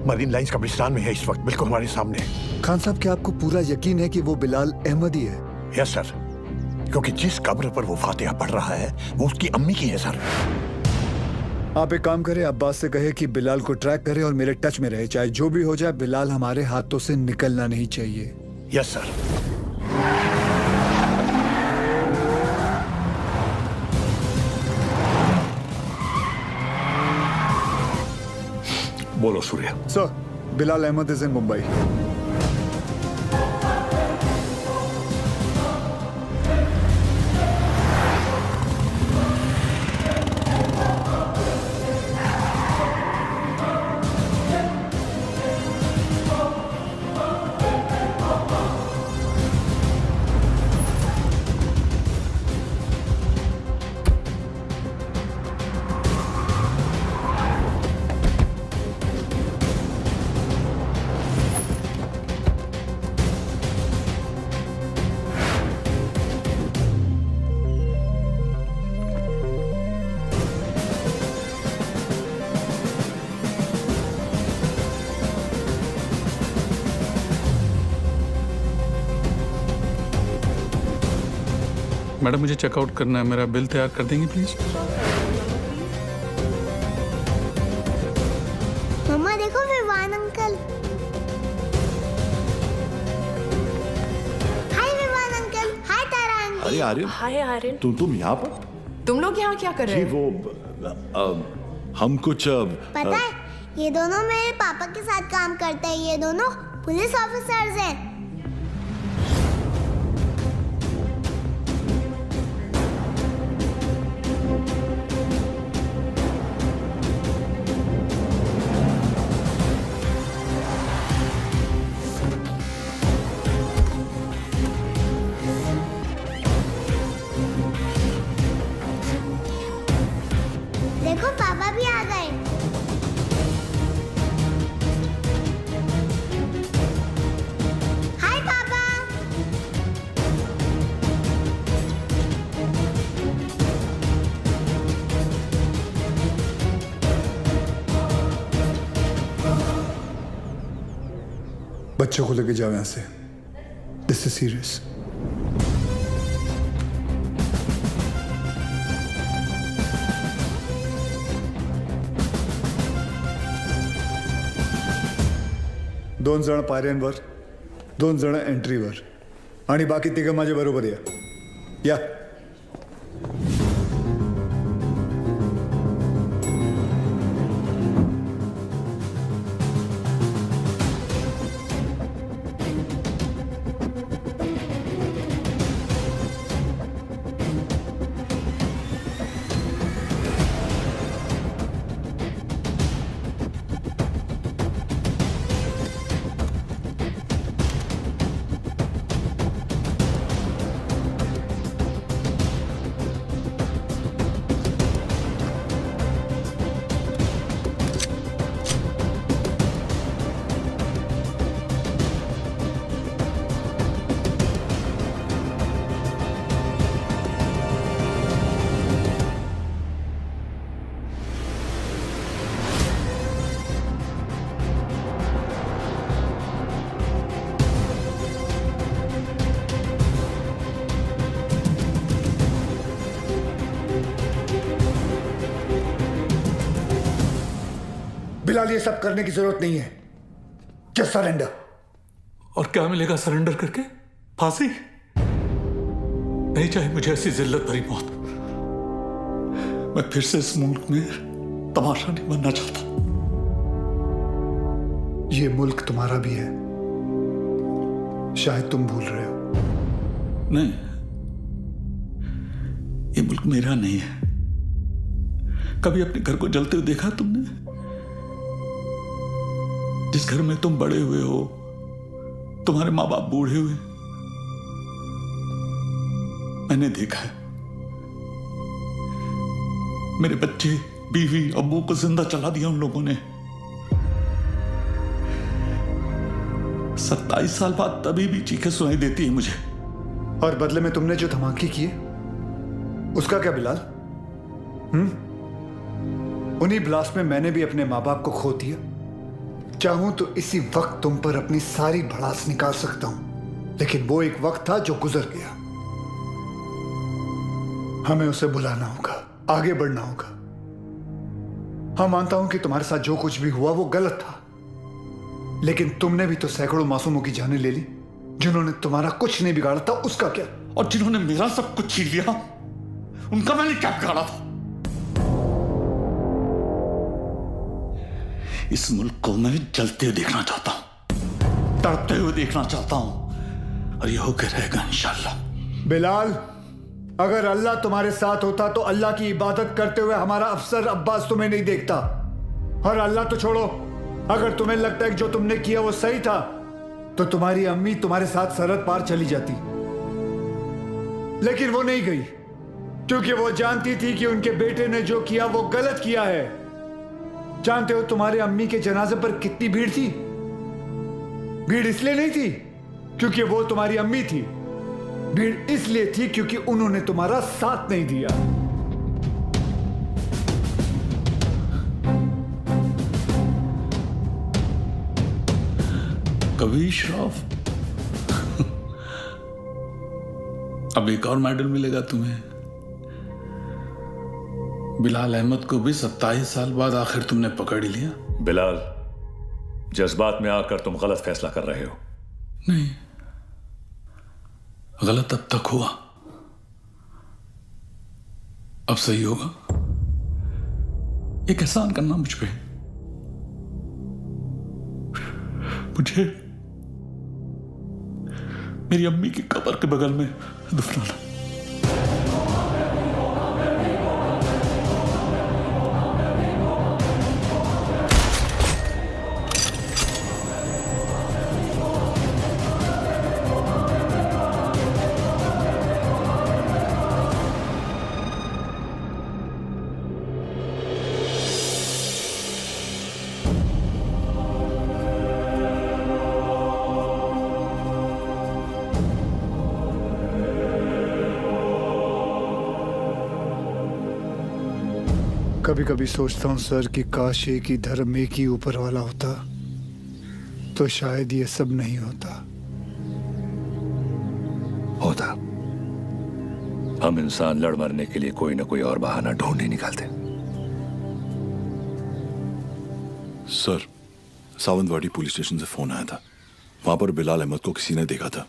मरीन लाइंस कब्रिस्तान में है इस वक्त, बिल्कुल हमारे सामने। खान साहब, क्या आपको पूरा यकीन है कि वो बिलाल अहमद ही है? यस सर, क्योंकि जिस कब्र पर वो फातिहा पढ़ रहा है वो उसकी अम्मी की है सर। आप एक काम करें, अब्बास से कहे कि बिलाल को ट्रैक करे और मेरे टच में रहे, चाहे जो भी हो जाए, बिलाल हमारे हाथों से निकलना नहीं चाहिए। Yes sir. बोलो Surya. Sir, Bilal Ahmed is in Mumbai. Madam मुझे चेकआउट करना है, मेरा बिल तैयार कर देंगे प्लीज? मम्मा देखो विवान अंकल। हाय विवान अंकल। हाय तारा आंटी। अरे आर्यन, हाय आर्यन। तुम यहाँ पर? तुम लोग यहाँ क्या कर रहे जी हो? वो हम कुछ पता है ये दोनों मेरे पापा के साथ काम करते हैं। ये दोनों पुलिस ऑफिसर्स हैं। देखो पापा भी आ गए। हाय पापा। बच्चों को लेके जाओ यहाँ से। This is serious. दोन जण पायऱ्यांवर, दोन जण एंट्रीवर आणि बाकी तिघं माझ्या बरोबर या। बिलाल, ये सब करने की जरूरत नहीं है। Just surrender. और क्या मिलेगा सरेंडर करके? फांसी? नहीं चाहिए मुझे ऐसी जिल्लत भरी मौत। मैं फिर से इस मुल्क में तमाशा नहीं बनना चाहता। ये मुल्क तुम्हारा भी है, शायद तुम भूल रहे हो। नहीं, ये मुल्क मेरा नहीं है। कभी अपने घर को जलते हुए देखा तुमने? जिस घर में तुम बड़े हुए हो, तुम्हारे माँ बाप बूढ़े हुए, मैंने देखा है। मेरे बच्चे, बीवी, अब्बू को जिंदा चला दिया उन लोगों ने। 27 साल बाद तभी भी चीखें सुनाई देती है मुझे। और बदले में तुमने जो धमाके किए, उसका क्या बिलाल? उन्हीं ब्लास्ट में मैंने भी अपने माँ बाप को खो दिया। चाहूं तो इसी वक्त तुम पर अपनी सारी भड़ास निकाल सकता हूं, लेकिन वो एक वक्त था जो गुजर गया। हमें उसे बुलाना होगा, आगे बढ़ना होगा। हाँ, मानता हूं कि तुम्हारे साथ जो कुछ भी हुआ वो गलत था, लेकिन तुमने भी तो सैकड़ों मासूमों की जानें ले ली। जिन्होंने तुम्हारा कुछ नहीं बिगाड़ा था, उसका क्या? और जिन्होंने मेरा सब कुछ छीन लिया, उनका मैंने क्या बिगाड़ा था? इस मुल्क को मैं जलते हुए देखना चाहता हूं, तड़पते हुए देखना चाहता हूं, और ये होकर रहेगा इंशाल्लाह। बिलाल, अगर अल्लाह तुम्हारे साथ होता तो अल्लाह की इबादत करते हुए हमारा अफसर अब्बास तुम्हें नहीं देखता। और अल्लाह तो छोड़ो, अगर तुम्हें लगता है कि जो तुमने किया वो सही था, तो तुम्हारी अम्मी तुम्हारे साथ सरहद पार चली जाती। लेकिन वो नहीं गई, क्योंकि वो जानती थी कि उनके बेटे ने जो किया वो गलत किया है। जानते हो तुम्हारे अम्मी के जनाजे पर कितनी भीड़ थी? भीड़ इसलिए नहीं थी क्योंकि वो तुम्हारी अम्मी थी, भीड़ इसलिए थी क्योंकि उन्होंने तुम्हारा साथ नहीं दिया। कभी श्राफ अब एक और मेडल मिलेगा तुम्हें। बिलाल अहमद को भी 27 साल बाद आखिर तुमने पकड़ ही लिया। बिलाल, जज्बात में आकर तुम गलत फैसला कर रहे हो। नहीं, गलत अब तक हुआ, अब सही होगा। एक एहसान करना मुझ पे, मुझे मेरी अम्मी की कब्र के बगल में दफनाना। कभी कभी सोचता हूँ सर कि काश एक ही धर्म एक ही ऊपर वाला होता तो शायद ये सब नहीं होता। हम इंसान लड़ मरने के लिए कोई ना कोई और बहाना ढूंढ ही निकालते। सर, सावंतवाड़ी पुलिस स्टेशन से फोन आया था। वहां पर बिलाल अहमद को किसी ने देखा था।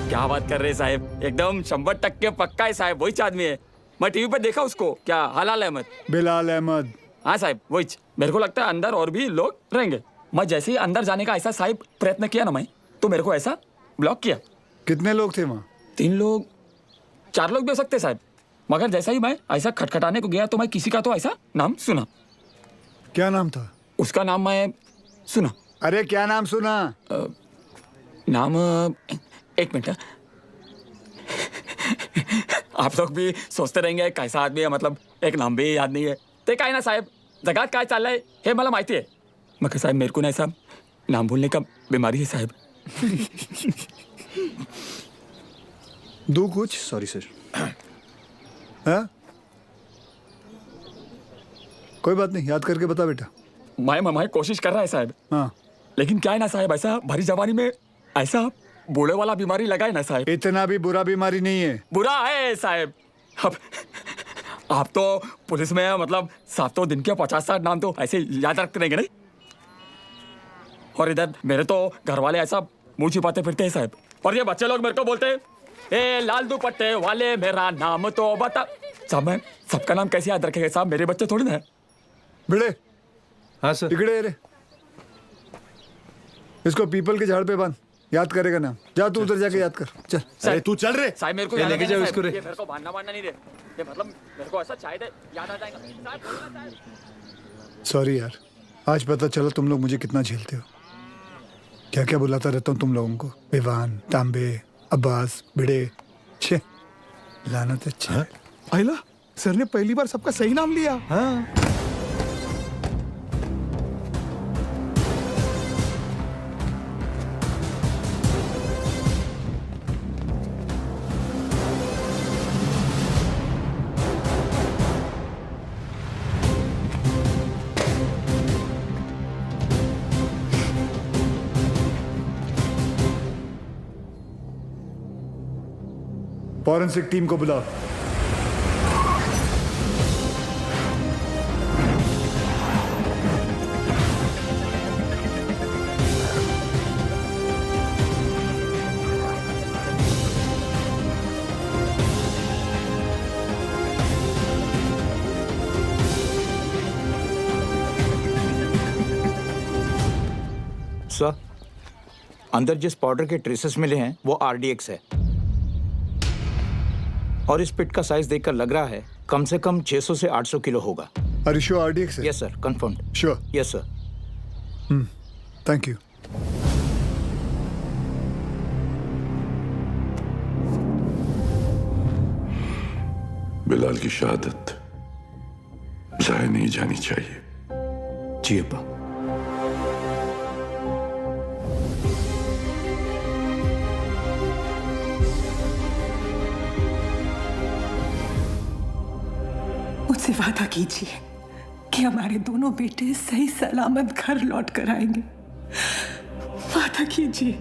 क्या बात कर रहे हैं साहब, एकदम 100% पक्का है साहब, वही आदमी है। मैं टीवी पर देखा उसको। क्या हलाल अहमद? बिलाल अहमद। हाँ साहब, वही। मेरे को लगता है अंदर और भी लोग रहेंगे। मैं जैसे ही अंदर जाने का ऐसा साहब प्रयत्न किया ना मैं, तो मेरे को ऐसा ब्लॉक किया। कितने लोग थे वहाँ? 3 लोग 4 लोग भी हो सकते साहब, मगर जैसा ही मैं ऐसा खटखटाने को गया तो मैं किसी का तो ऐसा नाम सुना। क्या नाम था उसका? नाम मैं सुना। अरे क्या नाम सुना? नाम एक मिनट। आप लोग भी सोचते रहेंगे कैसा आदमी है, मतलब एक नाम भी याद नहीं है। ते काय ना साहेब, जगात काय चाललंय हे मला माहिती आहे, मग साहेब मेरे को ना ऐसा नाम भूलने का बीमारी है साहेब। दो कुछ। Sorry sir. हाँ? कोई बात नहीं, याद करके बता बेटा। मैं कोशिश कर रहा है साहब। हाँ, लेकिन क्या है ना साहब, ऐसा भारी जवानी में ऐसा बूढ़े वाला बीमारी लगा है ना साहब। इतना भी बुरा बीमारी नहीं है। बुरा है साहब। अब आप तो पुलिस में है, मतलब 7 दिन के 50-60 नाम तो ऐसे याद रखते रहेंगे नहीं। और इधर मेरे तो घर वाले ऐसा मुंह छिपाते फिरते हैं साहब। और ये बच्चे लोग मेरे को बोलते हैं, ए लाल दुपट्टे वाले मेरा नाम तो बता। साहब मैं सबका नाम कैसे याद रखेगा साहब, मेरे बच्चे थोड़ी ना है। भिड़े। हाँ सर। टिकड़े रे, इसको पीपल के झाड़ पे बांध, याद करेगा नाम। जा तू उधर जाके याद कर, चल। अरे तू चल रे साहब मेरे को लेके जाओ इसको रे। ये मेरे को बांधना नहीं दे, ये मतलब मेरे को ऐसा शायद याद आ जाएगा साहब। सॉरी यार, आज पता चला तुम लोग मुझे कितना झेलते हो। क्या क्या बुलाता रहता हूँ तुम लोगों को, विवान, तांबे, अब्बास, भिड़े। छे लानत। अच्छा आइला, सर ने पहली बार सबका सही नाम लिया। हाँ। फॉरेंसिक टीम को बुलाओ। सर, अंदर जिस पाउडर के ट्रेसेस मिले हैं वो आरडीएक्स है, और इस पिट का साइज देखकर लग रहा है कम से कम 600 से 800 किलो होगा। Are you sure RDX है? Yes sir, confirmed. Sure? Yes sir. Thank you. Bilal की शहादत जाया नहीं जानी चाहिए। जी अब्बा। मुझसे वादा कीजिए कि हमारे दोनों बेटे सही सलामत घर लौट कर आएंगे। वादा कीजिए।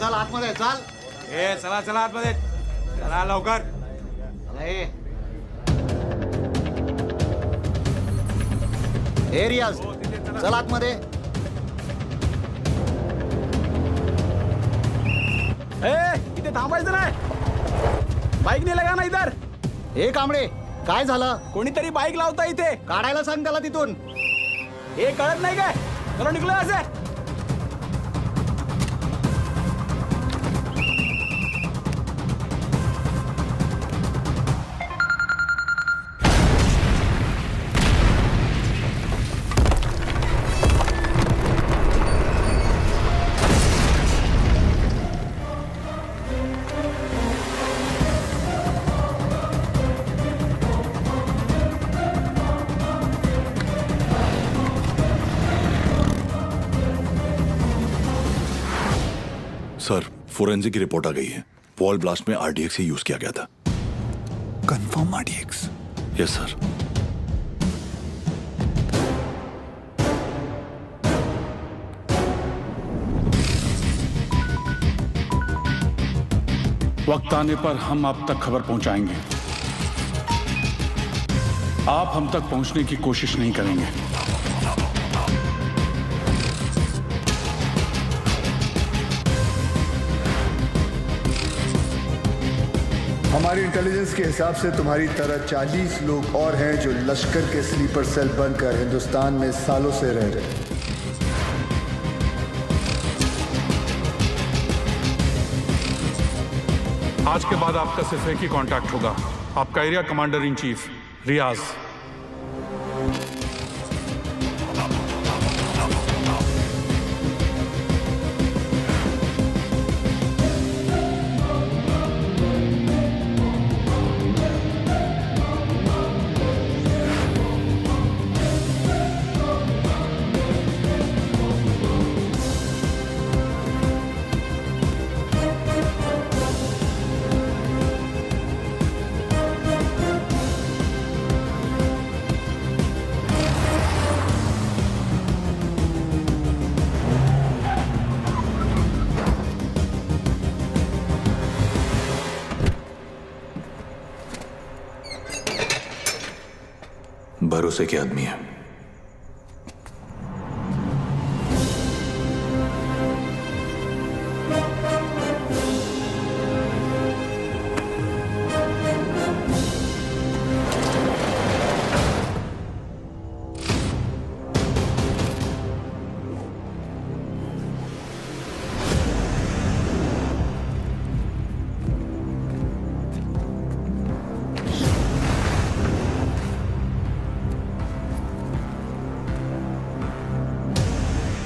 चल आतमध्ये चल. चला चला आतमध्ये. चला लवकर. ए रियाज चल आतमध्ये. इथे थांबायचं नाही. बाईक नाही लगा ना इधर. ए कांबळे काय झालं? कोणीतरी बाईक लावता इथे. काढायला सांग त्याला तिथून. हे कळत नाही काय? चलो निघलो असे. सर फोरेंसिक की रिपोर्ट आ गई है. वॉल ब्लास्ट में आरडीएक्स ही यूज किया गया था. Confirm RDX? Yes sir. वक्त आने पर हम आप तक खबर पहुंचाएंगे. आप हम तक पहुंचने की कोशिश नहीं करेंगे. हमारी इंटेलिजेंस के हिसाब से तुम्हारी तरह 40 लोग और हैं जो लश्कर के स्लीपर सेल बनकर हिंदुस्तान में सालों से रह रहे हैं. आज के बाद आपका सिर्फ एक ही कांटेक्ट होगा, आपका एरिया कमांडर इन चीफ रियाज. भरोसे के आदमी है.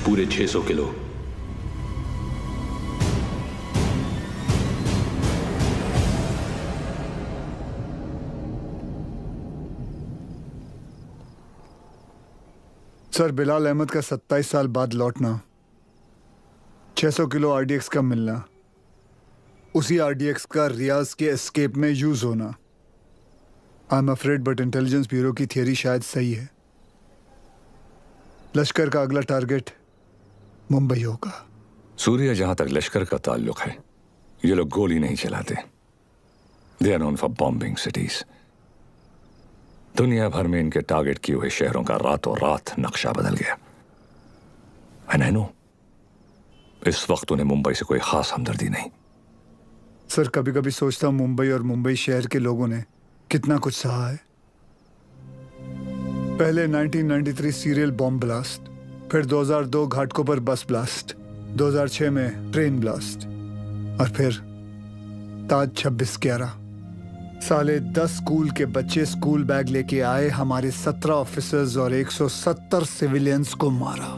पूरे 600 किलो. सर बिलाल अहमद का 27 साल बाद लौटना, 600 किलो आरडीएक्स का मिलना, उसी आरडीएक्स का रियाज के एस्केप में यूज होना. I am afraid but intelligence bureau की थियरी शायद सही है. लश्कर का अगला टारगेट मुंबई होगा. सूर्य, जहां तक लश्कर का ताल्लुक है, ये लोग गोली नहीं चलाते. They are known for bombing cities. दुनिया भर में इनके टारगेट किए हुए शहरों का रातों रात नक्शा बदल गया. एंड आई नो इस वक्त उन्हें मुंबई से कोई खास हमदर्दी नहीं. सर कभी कभी सोचता हूं मुंबई और मुंबई शहर के लोगों ने कितना कुछ सहा है. पहले 1993 सीरियल बॉम्ब ब्लास्ट, फिर 2002 घाटकोपर बस ब्लास्ट, 2006 में ट्रेन ब्लास्ट, और फिर ताज 26/11. साले 10 स्कूल के बच्चे स्कूल बैग लेके आए, हमारे 17 ऑफिसर्स और 170 सिविलियंस को मारा.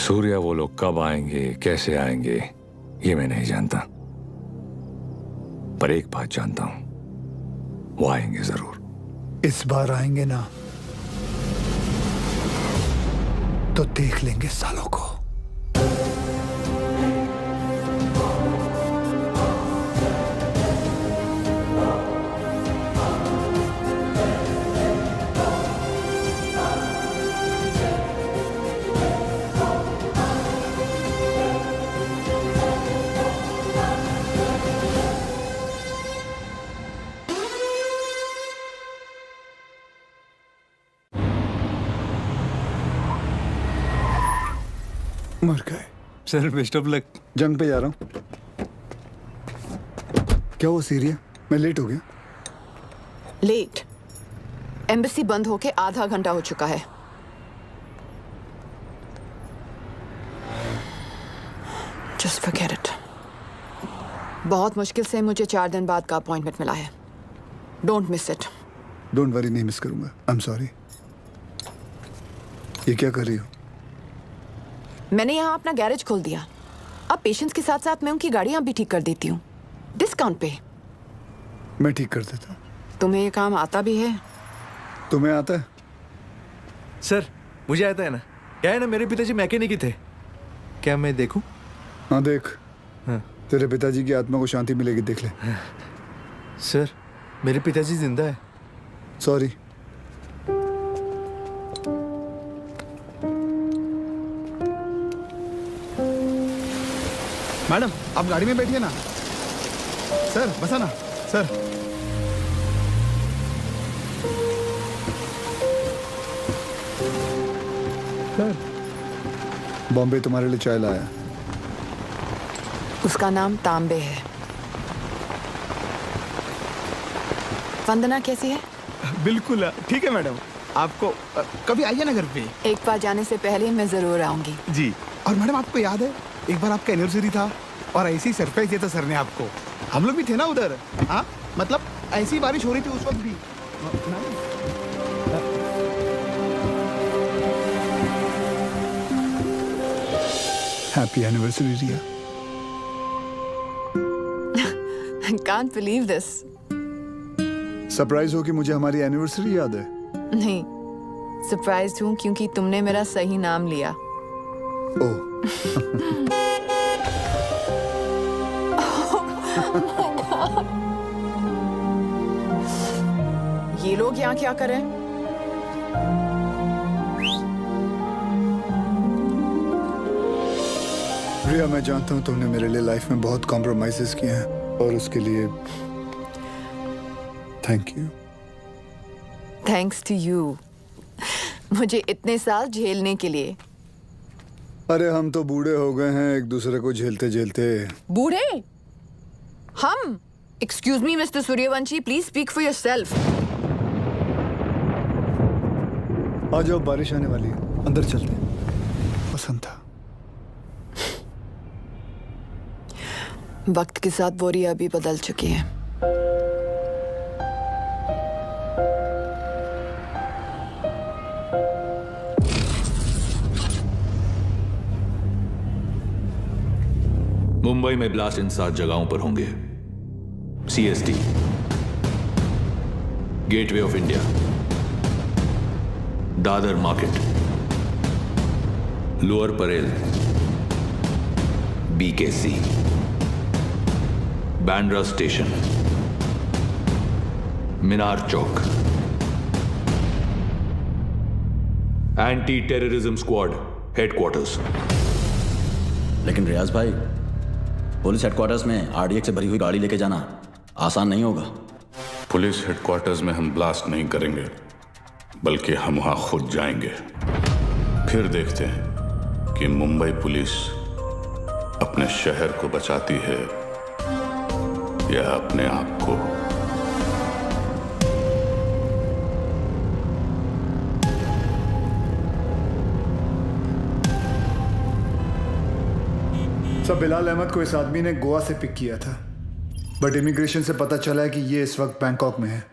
सूर्या, वो लोग कब आएंगे, कैसे आएंगे, ये मैं नहीं जानता, पर एक बात जानता हूं, वो आएंगे जरूर. इस बार आएंगे ना. तो देख लेंगे सालों को। मर गए। Sir best of luck. जंग पे जा रहा हूँ। क्या वो सीरिया? मैं लेट हो गया। लेट? एम्बेसी बंद होके आधा घंटा हो चुका है। Just forget it. बहुत मुश्किल से मुझे 4 दिन बाद का अपॉइंटमेंट मिला है। Don't miss it. Don't worry, नहीं मिस करूंगा। I am sorry. ये क्या कर रही हो? मैंने यहाँ अपना गैरेज खोल दिया। अब पेशेंट्स के साथ साथ मैं उनकी गाड़ियाँ भी ठीक कर देती हूँ, डिस्काउंट पे। मैं ठीक कर देता हूँ। तुम्हें ये काम आता भी है? तुम्हें आता है? सर मुझे आता है ना। क्या है ना, मेरे पिताजी मैकेनिक ही थे। क्या मैं देखूं? हाँ देख। हाँ। तेरे पिताजी की आत्मा को शांति मिलेगी, देख ले। सर मेरे पिताजी जिंदा है। सॉरी। मैडम आप गाड़ी में बैठिए ना। सर बसा ना सर। सर बॉम्बे तुम्हारे लिए चाय लाया। उसका नाम तांबे है। वंदना कैसी है? बिल्कुल ठीक है मैडम। आपको कभी आइए ना घर पे। एक बार जाने से पहले मैं जरूर आऊंगी। जी। और मैडम आपको याद है एक बार आपका एनिवर्सरी था और ऐसे ही सरप्राइज दिया था सर ने आपको। हम लोग भी थे ना उधर। हाँ मतलब ऐसी बारिश हो रही थी उस वक्त भी। Happy anniversary Riya. Can't believe this. Surprise हो कि मुझे हमारी एनिवर्सरी याद है? नहीं, सरप्राइज हूँ क्योंकि तुमने मेरा सही नाम लिया। ओह। ये लोग यहाँ क्या कर रहे हैं? रिया मैं जानता हूँ तुमने मेरे लिए लाइफ में बहुत कॉम्प्रोमाइजेस किए हैं और उसके लिए thank you. Thanks to you, मुझे इतने साल झेलने के लिए। अरे हम तो बूढ़े हो गए हैं एक दूसरे को झेलते झेलते। बूढ़े? हम? Excuse me mister Suryavanshi, please speak for yourself. आ जाओ, बारिश आने वाली है, अंदर चलते हैं। पसंद था। वक्त के साथ वो रिया भी बदल चुकी है। मुंबई में ब्लास्ट इन 7 जगहों पर होंगे। CST, gateway of India, Dadar market, Lower Parel, BKC, Bandra station, Minar Chowk. Anti terrorism squad headquarters. लेकिन रियाज भाई, पुलिस हेडक्वार्टर्स में RDX से भरी हुई गाड़ी लेके जाना आसान नहीं होगा। पुलिस हेडक्वार्टर्स में हम ब्लास्ट नहीं करेंगे, बल्कि हम वहां खुद जाएंगे। फिर देखते हैं कि मुंबई पुलिस अपने शहर को बचाती है या अपने आप को। सब बिलाल अहमद को इस आदमी ने गोवा से पिक किया था, बट इमिग्रेशन से पता चला है कि ये इस वक्त बैंकॉक में है।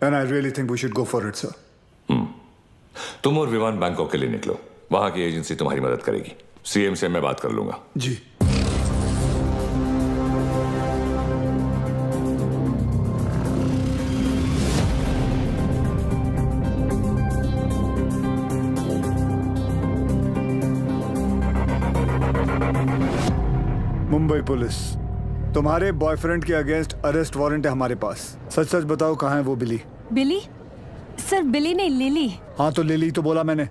And I really think we should go for it sir. तुम और विवान बैंकॉक के लिए निकलो, वहां की एजेंसी तुम्हारी मदद करेगी। CM से मैं बात कर लूंगा। जी। मुंबई पुलिस, तुम्हारे बॉयफ्रेंड के अगेंस्ट अरेस्ट वारंट है हमारे पास। सच सच बताओ कहाँ है वो बिली? बिली? सर बिली नहीं, लिली। हाँ तो लिली तो बोला मैंने।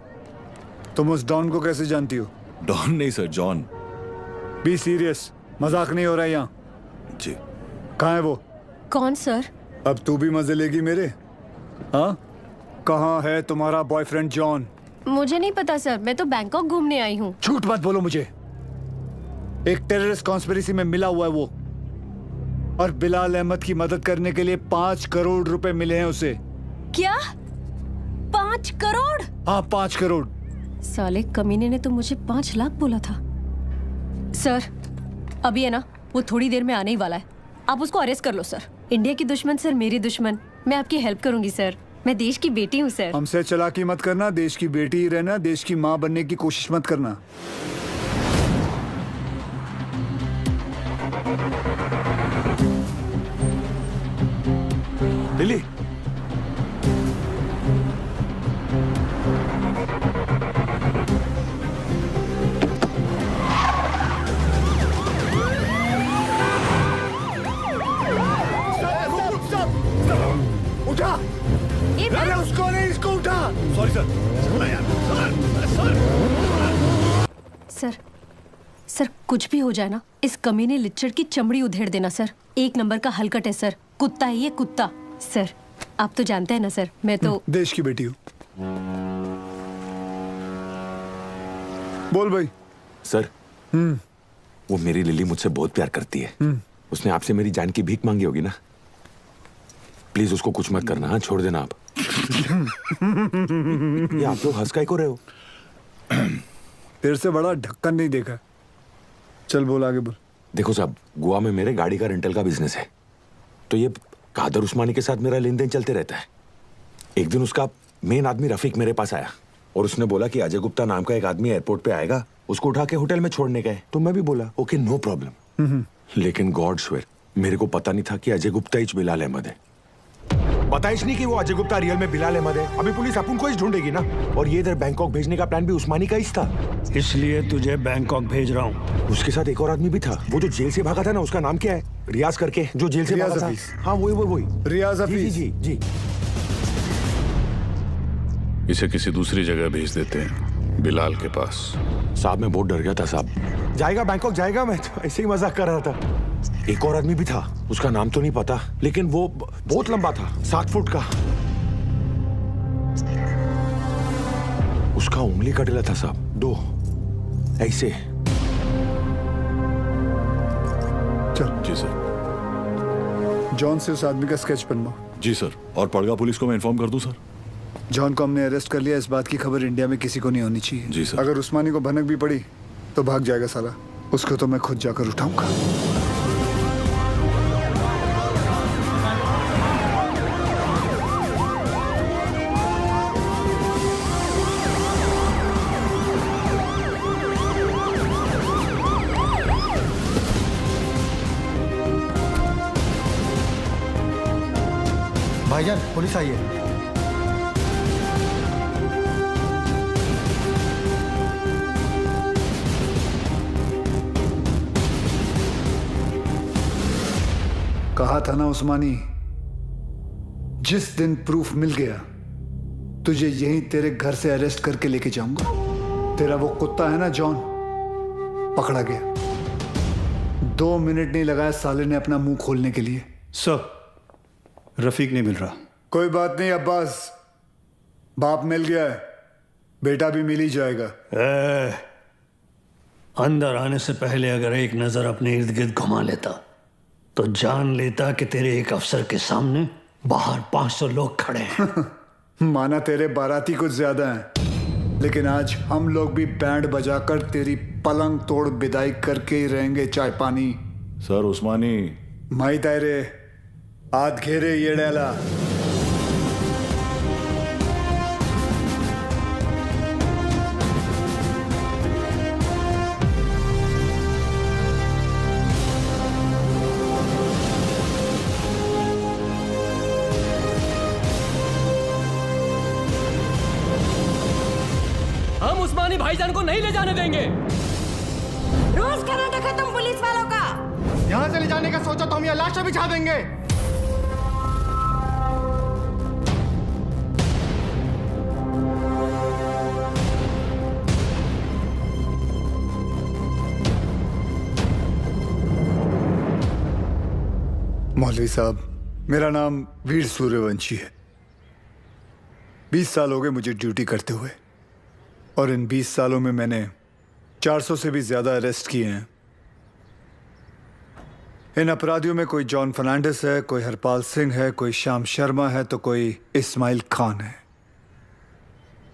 तुम उस डॉन को कैसे जानती हो? डॉन नहीं सर, जॉन। बी सीरियस, मजाक नहीं हो रहा है यहाँ। जी। कहाँ है वो? कौन सर? अब तू भी मजे लेगी मेरे? हाँ, कहाँ है तुम्हारा बॉयफ्रेंड जॉन? मुझे नहीं पता सर, मैं तो बैंकॉक घूमने आई हूँ। झूठ मत बोलो मुझे। एक टेररिस्ट कॉन्स्पिरेसी में मिला हुआ है वो, और बिलाल अहमद की मदद करने के लिए 5 करोड़ रुपए मिले हैं उसे। क्या? 5 करोड़? हाँ 5 करोड़। साले कमीने ने तो मुझे 5 लाख बोला था। सर अभी है ना, वो थोड़ी देर में आने ही वाला है, आप उसको अरेस्ट कर लो सर। इंडिया की दुश्मन सर मेरी दुश्मन, मैं आपकी हेल्प करूंगी सर, मैं देश की बेटी हूँ सर। हमसे चालाकी मत करना, देश की बेटी ही रहना, देश की माँ बनने की कोशिश मत करना। लिली, उठा! अरे उसको नहीं, इसको उठा। Sorry sir. सर सर कुछ भी हो जाए ना, इस कमीने लिच्चड़ की चमड़ी उधेड़ देना सर। 1 नंबर का हलकट है सर, कुत्ता है ये, कुत्ता। सर आप तो जानते हैं ना सर, मैं तो देश की बेटी हूँ। बोल भाई। सर वो मेरी लिली मुझसे बहुत प्यार करती है। उसने आपसे मेरी जान की भीख मांगी होगी ना? प्लीज उसको कुछ मत करना। हाँ छोड़ देना आप। ये आप लोग हंस काहे को रहे हो? तेरे से बड़ा ढक्कन नहीं देखा। चल बोल, आगे बोल। देखो साहब, गोवा में मेरे गाड़ी का रेंटल का बिजनेस है, तो ये कादर उस्मानी के साथ मेरा लेन देन चलते रहता है। एक दिन उसका मेन आदमी रफीक मेरे पास आया और उसने बोला कि अजय गुप्ता नाम का एक आदमी एयरपोर्ट पे आएगा, उसको उठा के होटल में छोड़ने गए। तो मैं भी बोला ओके नो प्रॉब्लम। लेकिन गॉड स्वेयर मेरे को पता नहीं था कि अजय गुप्ता ही बिलाल अहमद है। पता ही नहीं कि वो अजय गुप्ता रियल में बिलाल अहमद है। अभी पुलिस अपन को ही ढूंढेगी ना। और ये इधर बैंकॉक भेजने का प्लान भी उस्मानी का ही था, इसलिए तुझे बैंकॉक भेज रहा हूँ। उसके साथ एक और आदमी भी था, वो जो जेल से भागा था ना, उसका नाम क्या है? रियाज करके, जो जेल से भागा था। हाँ वही रियाज हफीज। जी जी जी। इसे किसी दूसरी जगह भेज देते हैं, बिलाल के पास। साहब मैं बहुत डर गया था साहब। जाएगा बैंकॉक जाएगा, मैं तो ऐसे ही मजाक कर रहा था। एक और आदमी भी था, उसका नाम तो नहीं पता, लेकिन वो बहुत लंबा था, 7 फुट का। उसका उंगली कटेला था साहब, 2 ऐसे। चल। जी सर। जॉन से उस आदमी का स्केच बनवाओ। जी सर। और पड़गा पुलिस को मैं इन्फॉर्म कर दूं सर? जॉन को हमने अरेस्ट कर लिया, इस बात की खबर इंडिया में किसी को नहीं होनी चाहिए। जी सर। अगर उस्मानी को भनक भी पड़ी तो भाग जाएगा साला, उसको तो मैं खुद जाकर उठाऊंगा। भाईजान पुलिस आई है। कहा था ना उस्मानी, जिस दिन प्रूफ मिल गया तुझे यहीं तेरे घर से अरेस्ट करके लेके जाऊंगा। तेरा वो कुत्ता है ना जॉन, पकड़ा गया। 2 मिनट नहीं लगाया साले ने अपना मुंह खोलने के लिए। सर रफीक नहीं मिल रहा। कोई बात नहीं अब्बास, बाप मिल गया है, बेटा भी मिल ही जाएगा। अंदर आने से पहले अगर एक नजर अपने इर्द गिर्द घुमा लेता तो जान लेता कि तेरे एक अफसर के सामने बाहर 500 लोग खड़े हैं। माना तेरे बाराती कुछ ज्यादा हैं, लेकिन आज हम लोग भी बैंड बजाकर तेरी पलंग तोड़ विदाई करके ही रहेंगे। चाय पानी सर उस्मानी माई तायरे आध घेरे ये डेला। हम उस्मानी भाईजान को नहीं ले जाने देंगे। रोज का नाटक है तुम पुलिस वालों का। यहाँ से ले जाने का सोचा तो हम यहाँ लाशें बिछा देंगे। मौलवी साहब, मेरा नाम वीर सूर्यवंशी है। 20 साल हो गए मुझे ड्यूटी करते हुए, और इन 20 सालों में मैंने 400 से भी ज्यादा अरेस्ट किए हैं। इन अपराधियों में कोई जॉन फर्नांडिस है, कोई हरपाल सिंह है, कोई श्याम शर्मा है, तो कोई इस्माइल खान है।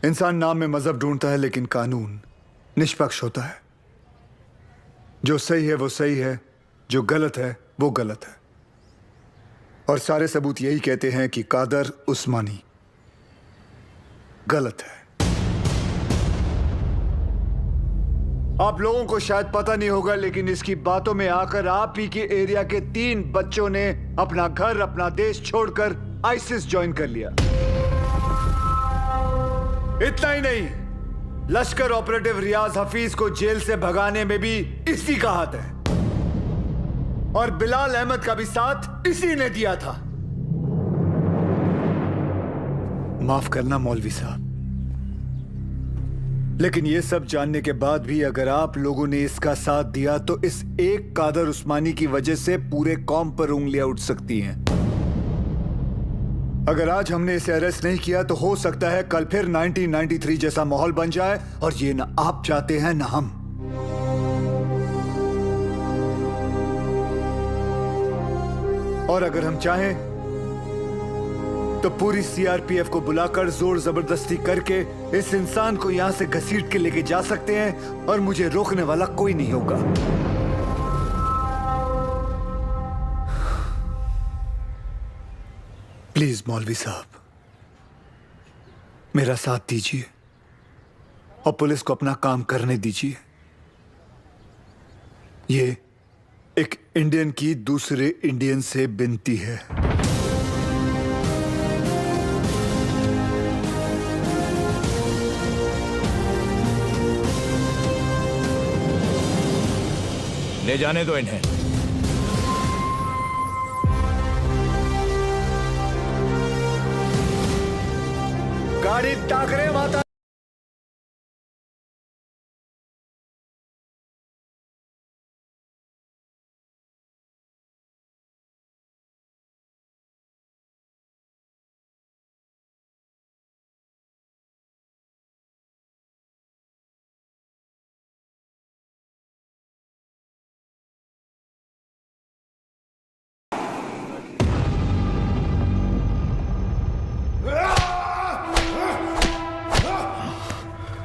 इंसान नाम में मजहब ढूंढता है, लेकिन कानून निष्पक्ष होता है। जो सही है वो सही है, जो गलत है वो गलत है। और सारे सबूत यही कहते हैं कि कादर उस्मानी गलत है। आप लोगों को शायद पता नहीं होगा, लेकिन इसकी बातों में आकर आप ही के एरिया के 3 बच्चों ने अपना घर, अपना देश छोड़कर आईसिस ज्वाइन कर लिया। इतना ही नहीं, लश्कर ऑपरेटिव रियाज हफीज को जेल से भगाने में भी इसी का हाथ है, और बिलाल अहमद का भी साथ इसी ने दिया था। माफ करना मौलवी साहब, लेकिन यह सब जानने के बाद भी अगर आप लोगों ने इसका साथ दिया तो इस एक कादर उस्मानी की वजह से पूरे कौम पर उंगलियां उठ सकती हैं। अगर आज हमने इसे अरेस्ट नहीं किया तो हो सकता है कल फिर 1993 जैसा माहौल बन जाए, और ये ना आप चाहते हैं ना हम। और अगर हम चाहें तो पूरी सीआरपीएफ को बुलाकर जोर जबरदस्ती करके इस इंसान को यहां से घसीट के लेके जा सकते हैं, और मुझे रोकने वाला कोई नहीं होगा। प्लीज मौलवी साहब, मेरा साथ दीजिए और पुलिस को अपना काम करने दीजिए। ये एक इंडियन की दूसरे इंडियन से विनती है। ले जाने दो इन्हें। गाड़ी टाकरे माता।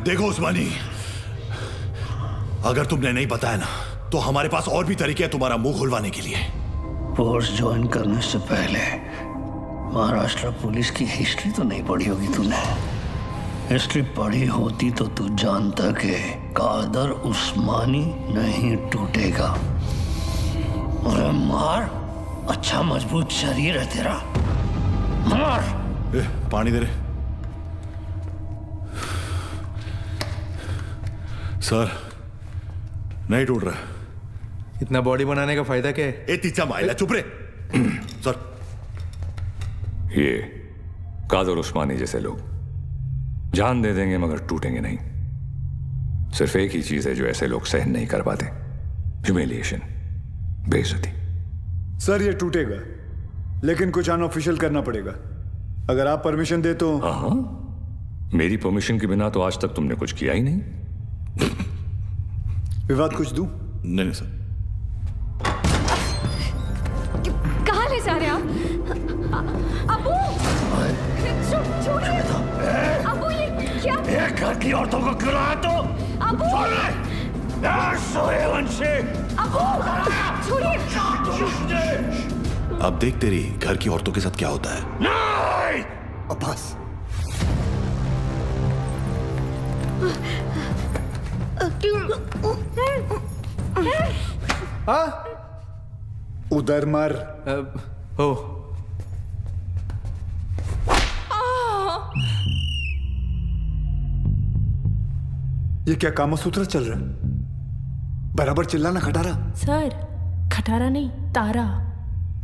देखो उस्मानी, अगर तुमने नहीं बताया ना तो हमारे पास और भी तरीके हैं तुम्हारा मुंह खुलवाने के लिए। फोर्स ज्वाइन करने से पहले महाराष्ट्र पुलिस की हिस्ट्री तो नहीं पढ़ी होगी तूने। हिस्ट्री पढ़ी होती तो तू जानता कि कादर उस्मानी नहीं टूटेगा। अरे मार, अच्छा मजबूत शरीर है तेरा, मार। पानी दे रहे सर, नहीं टूट रहा। इतना बॉडी बनाने का फायदा क्या है? ए तीचा माइला, चुप रे। सर, ये कादर उस्मानी जैसे लोग जान दे देंगे मगर टूटेंगे नहीं। सिर्फ एक ही चीज है जो ऐसे लोग सहन नहीं कर पाते, ह्यूमिलिएशन, बेइज्जती। सर ये टूटेगा, लेकिन कुछ अनऑफिशियल करना पड़ेगा। अगर आप परमिशन दे तो। हाँ, मेरी परमिशन के बिना तो आज तक तुमने कुछ किया ही नहीं। विवाद कुछ दूं? नहीं सर। कहाँ ले जा रहे हैं आप? अबू, छोड़िए। अबू ये क्या? एक घर की औरतों को क्यों लाया तू? अबू, सूर्यवंशी। अबू, छोड़िए। अब देख तेरी घर की औरतों के साथ क्या होता है। नहीं! अब्बास, उधर मर। हो ये क्या कामसूत्र चल रहा है? बराबर चिल्लाना खटारा। सर खटारा नहीं, तारा।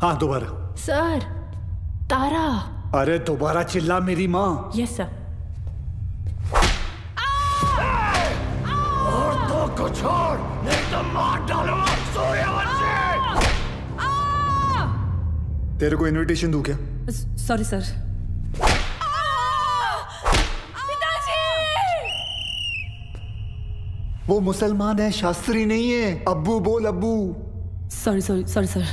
हाँ दोबारा। सर तारा। अरे दोबारा चिल्ला मेरी माँ। Yes sir. औरतों को छोड़, नहीं तो मार डालूंगा सूर्यवंशी। तेरे को इनविटेशन दूं क्या? Sorry sir. वो मुसलमान है, शास्त्री नहीं है। अब्बू बोल अब्बू। Sorry sorry sorry sir.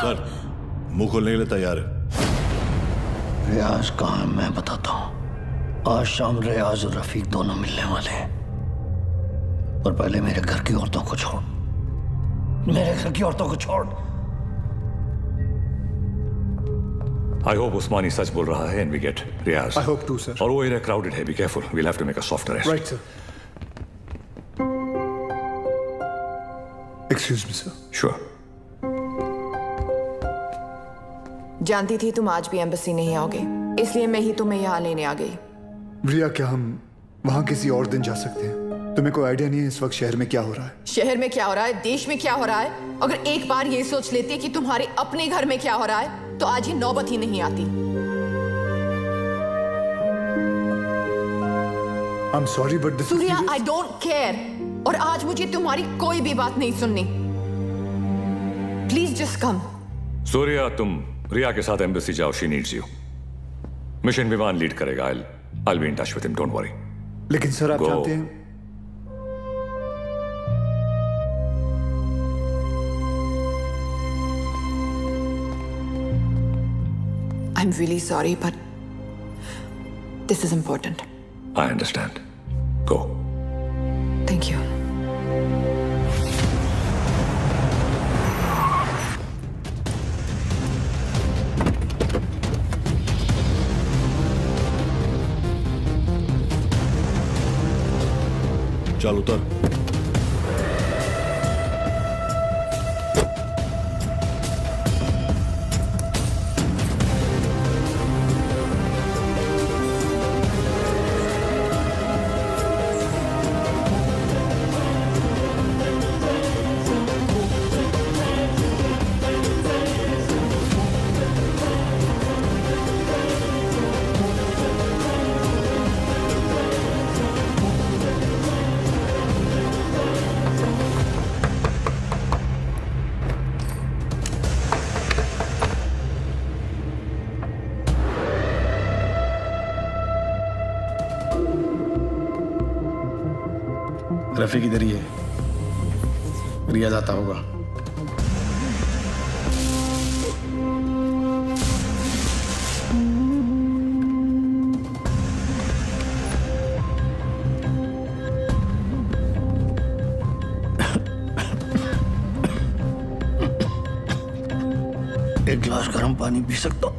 Sir मुंह खोलने के लिए तैयार है। रियाज कहाँ है मैं बताता हूँ। आज शाम रियाज और रफीक दोनों मिलने वाले हैं। और पहले मेरे घर की औरतों को छोड़, मेरे घर की औरतों को छोड़। आई होप उस्मानी सच बोल रहा है and we get Riyaz. I hope to sir. और वो एरिया क्राउडेड है, be careful, we'll have to make a soft arrest. Right sir. Excuse me sir. Sure. जानती थी तुम आज भी एम्बेसी नहीं आओगे, इसलिए मैं ही तुम्हें यहाँ लेने आ गई। रिया, क्या हम वहां किसी और दिन जा सकते हैं? तुम्हें कोई आइडिया नहीं है इस वक्त शहर में क्या हो रहा है? शहर में क्या हो रहा है, देश में क्या हो रहा है? अगर एक बार ये सोच लेते कि तुम्हारे अपने घर में क्या हो रहा है तो आज ये नौबत ही नहीं आती। I'm sorry, but this is Surya, serious. I don't care। और आज मुझे तुम्हारी कोई भी बात नहीं सुननी। Please just come. सूर्या, तुम रिया के साथ एम्बेसी जाओ, शी नीड्स यू। मिशन विमान लीड करेगा। I'll be in touch with him, don't worry. लेकिन सर आप जानते हैं I'm really sorry, but this is important. I understand. Go. Thank you. चल उतर। रफीक इधर ही है। रियाज आता होगा। एक गिलास गर्म पानी पी सकता हूँ?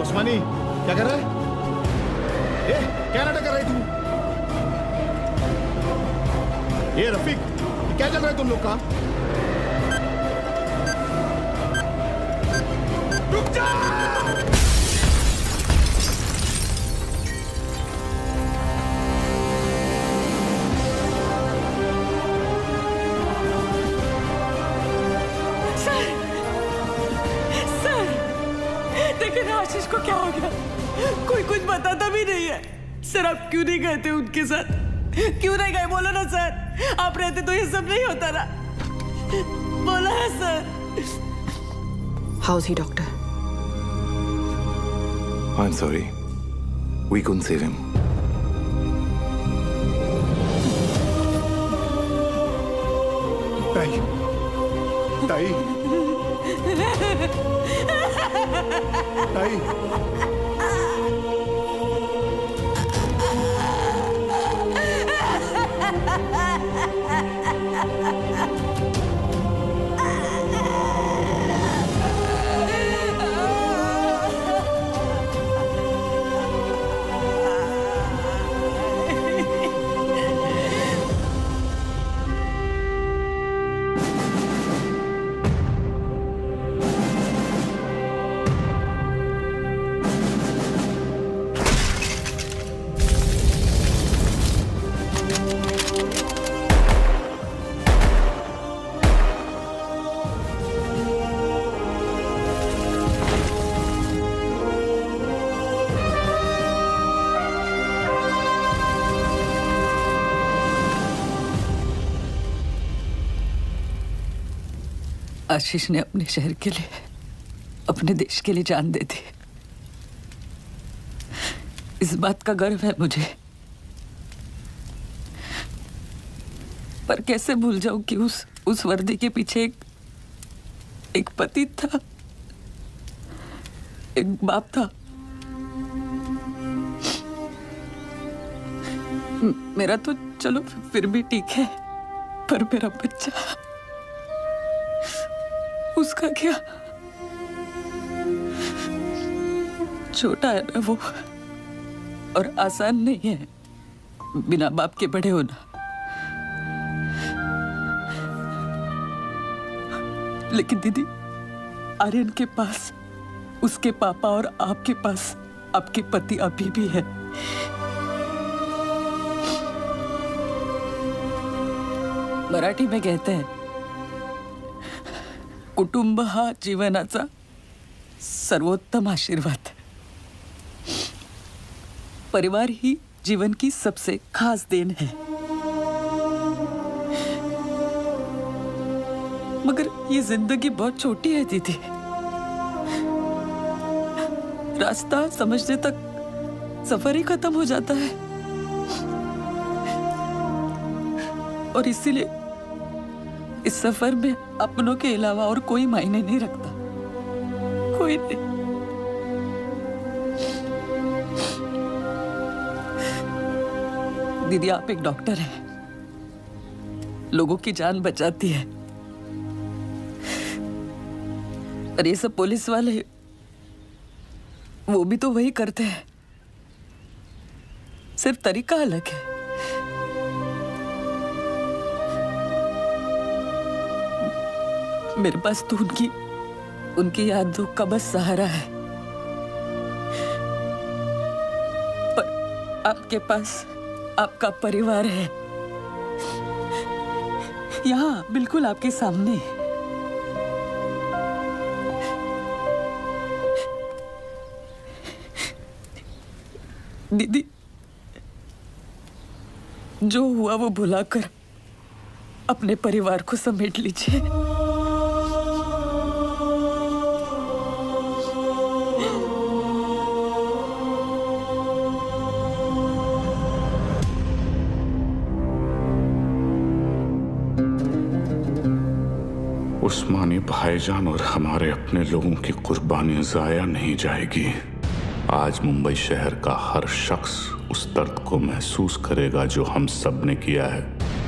उस्मानी क्या कर रहा है? ये क्या नाटक कर रहे तुम? ये रफीक, क्या चल रहा है तुम लोग का? रुक जा! लेकिन आशीष को क्या हो गया? कोई कुछ बताता भी नहीं है। सर आप क्यों नहीं गए थे उनके साथ? क्यों नहीं गए? बोलो ना सर, आप रहते तो ये सब नहीं होता ना। बोलो ना sir. How's he, doctor? I'm sorry. We couldn't save him. ताई, ताई, ताई, आशीष ने अपने शहर के लिए, अपने देश के लिए जान दे दी। इस बात का गर्व है मुझे। पर कैसे भूल जाऊं कि उस वर्दी के पीछे एक पति था, एक बाप था। मेरा तो चलो फिर भी ठीक है, पर मेरा बच्चा, उसका क्या? छोटा है ना वो, और आसान नहीं है बिना बाप के बड़े होना। लेकिन दीदी, आर्यन के पास उसके पापा और आपके पास आपके पति अभी भी है। मराठी में कहते हैं, कुटुंब हा जीवनाचा सर्वोत्तम आशीर्वाद। परिवार ही जीवन की सबसे खास देन है। मगर ये जिंदगी बहुत छोटी है दीदी। रास्ता समझने तक सफर ही खत्म हो जाता है। और इसीलिए इस सफर में अपनों के अलावा और कोई मायने नहीं रखता, कोई नहीं। दीदी, आप एक डॉक्टर हैं, लोगों की जान बचाती है। और ये सब पुलिस वाले, वो भी तो वही करते हैं, सिर्फ तरीका अलग है। मेरे पास तो उनकी यादों का बस सहारा है। पर आपके पास आपका परिवार है, यहाँ बिल्कुल आपके सामने। दीदी, जो हुआ वो भुलाकर अपने परिवार को समेट लीजिए। उस्मानी भाईजान और हमारे अपने लोगों की कुर्बानी जाया नहीं जाएगी। आज मुंबई शहर का हर शख्स उस दर्द को महसूस करेगा जो हम सब ने किया है।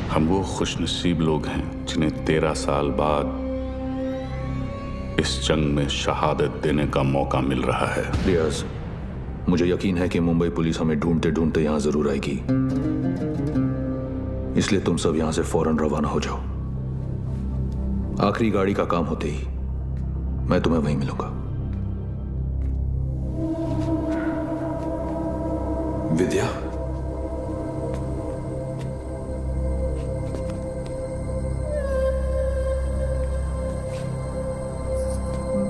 हम वो खुशनसीब लोग हैं जिन्हें 13 साल बाद इस जंग में शहादत देने का मौका मिल रहा है। रियाज, मुझे यकीन है कि मुंबई पुलिस हमें ढूंढते ढूंढते यहाँ जरूर आएगी, इसलिए तुम सब यहाँ से फौरन रवाना हो जाओ। आखिरी गाड़ी का काम होते ही मैं तुम्हें वहीं मिलूंगा। विद्या,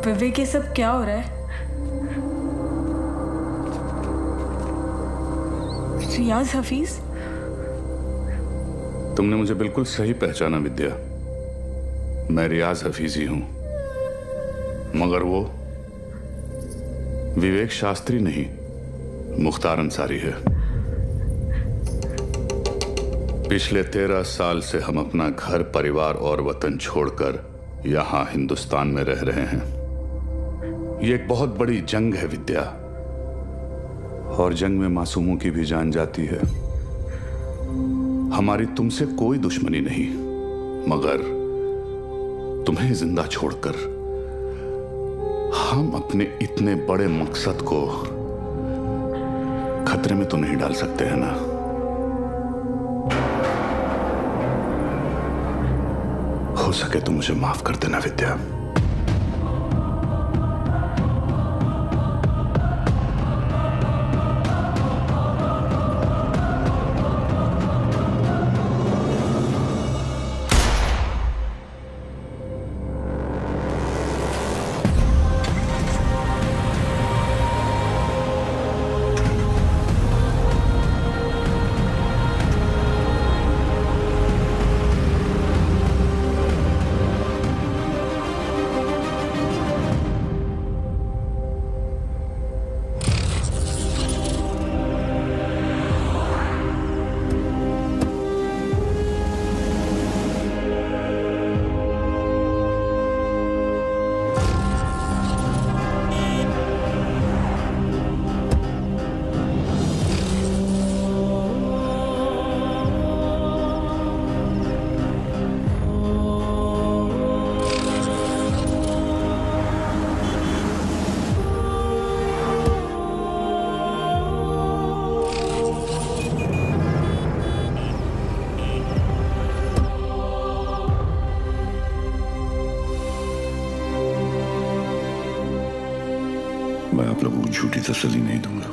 विवेक, ये सब क्या हो रहा है? रियाज हफीज? तुमने मुझे बिल्कुल सही पहचाना विद्या। मैं रियाज हफीज ही हूं, मगर वो विवेक शास्त्री नहीं, मुख्तार अंसारी है। पिछले 13 साल से हम अपना घर परिवार और वतन छोड़कर यहां हिंदुस्तान में रह रहे हैं। ये एक बहुत बड़ी जंग है विद्या, और जंग में मासूमों की भी जान जाती है। हमारी तुमसे कोई दुश्मनी नहीं, मगर तुम्हें जिंदा छोड़कर हम अपने इतने बड़े मकसद को खतरे में तो नहीं डाल सकते हैं ना। हो सके तो मुझे माफ कर देना विद्या। मैं आप लोगों को झूठी तसल्ली नहीं दूंगा।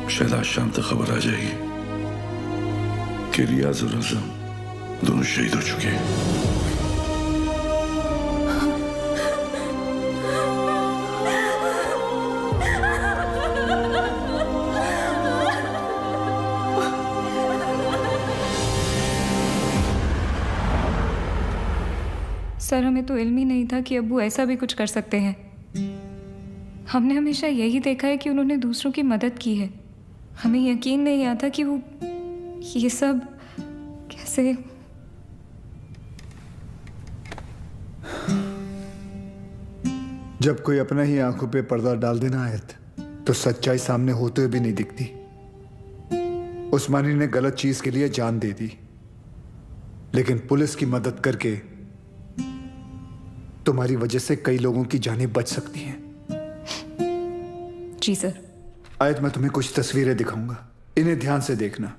शायद आज शाम तक खबर आ जाएगी कि रियाज और आजम दोनों शहीद हो चुके हैं। सर, हमें तो इल्म ही नहीं था कि अब्बू ऐसा भी कुछ कर सकते हैं। हमने हमेशा यही देखा है कि उन्होंने दूसरों की मदद की है। हमें यकीन नहीं आता कि वो ये सब कैसे। जब कोई अपना ही आंखों पे पर्दा डाल देना आयत, तो सच्चाई सामने होते हुए भी नहीं दिखती। उस्मानी ने गलत चीज के लिए जान दे दी, लेकिन पुलिस की मदद करके तुम्हारी वजह से कई लोगों की जानें बच सकती हैं। जी सर। आयत, मैं तुम्हें कुछ तस्वीरें दिखाऊंगा, इन्हें ध्यान से देखना।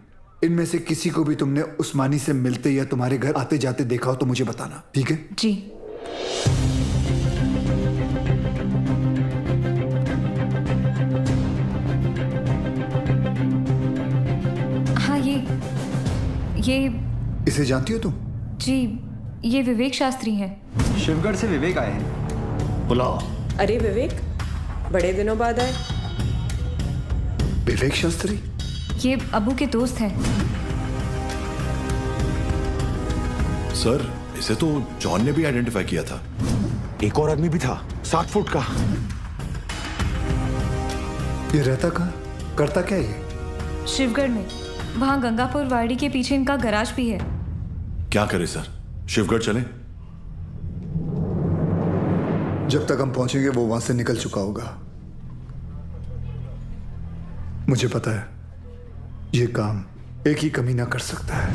इनमें से किसी को भी तुमने उस्मानी से मिलते या तुम्हारे घर आते जाते देखा हो तो मुझे बताना, ठीक है? जी। हाँ, ये इसे जानती हो तुम? जी, ये विवेक शास्त्री हैं। शिवगढ़ से विवेक आए हैं। बुलाओ। अरे विवेक, बड़े दिनों बाद आए। विवेक शास्त्री? ये अबू के दोस्त हैं। सर, इसे तो जॉन ने भी आइडेंटिफाई किया था। एक और आदमी भी था, 60 फुट का। ये रहता कहाँ, करता क्या ये? शिवगढ़ में, वहां गंगापुर वाड़ी के पीछे इनका गराज भी है। क्या करे सर, शिवगढ़ चले? जब तक हम पहुंचेंगे वो वहां से निकल चुका होगा। मुझे पता है ये काम एक ही कमीना कर सकता है।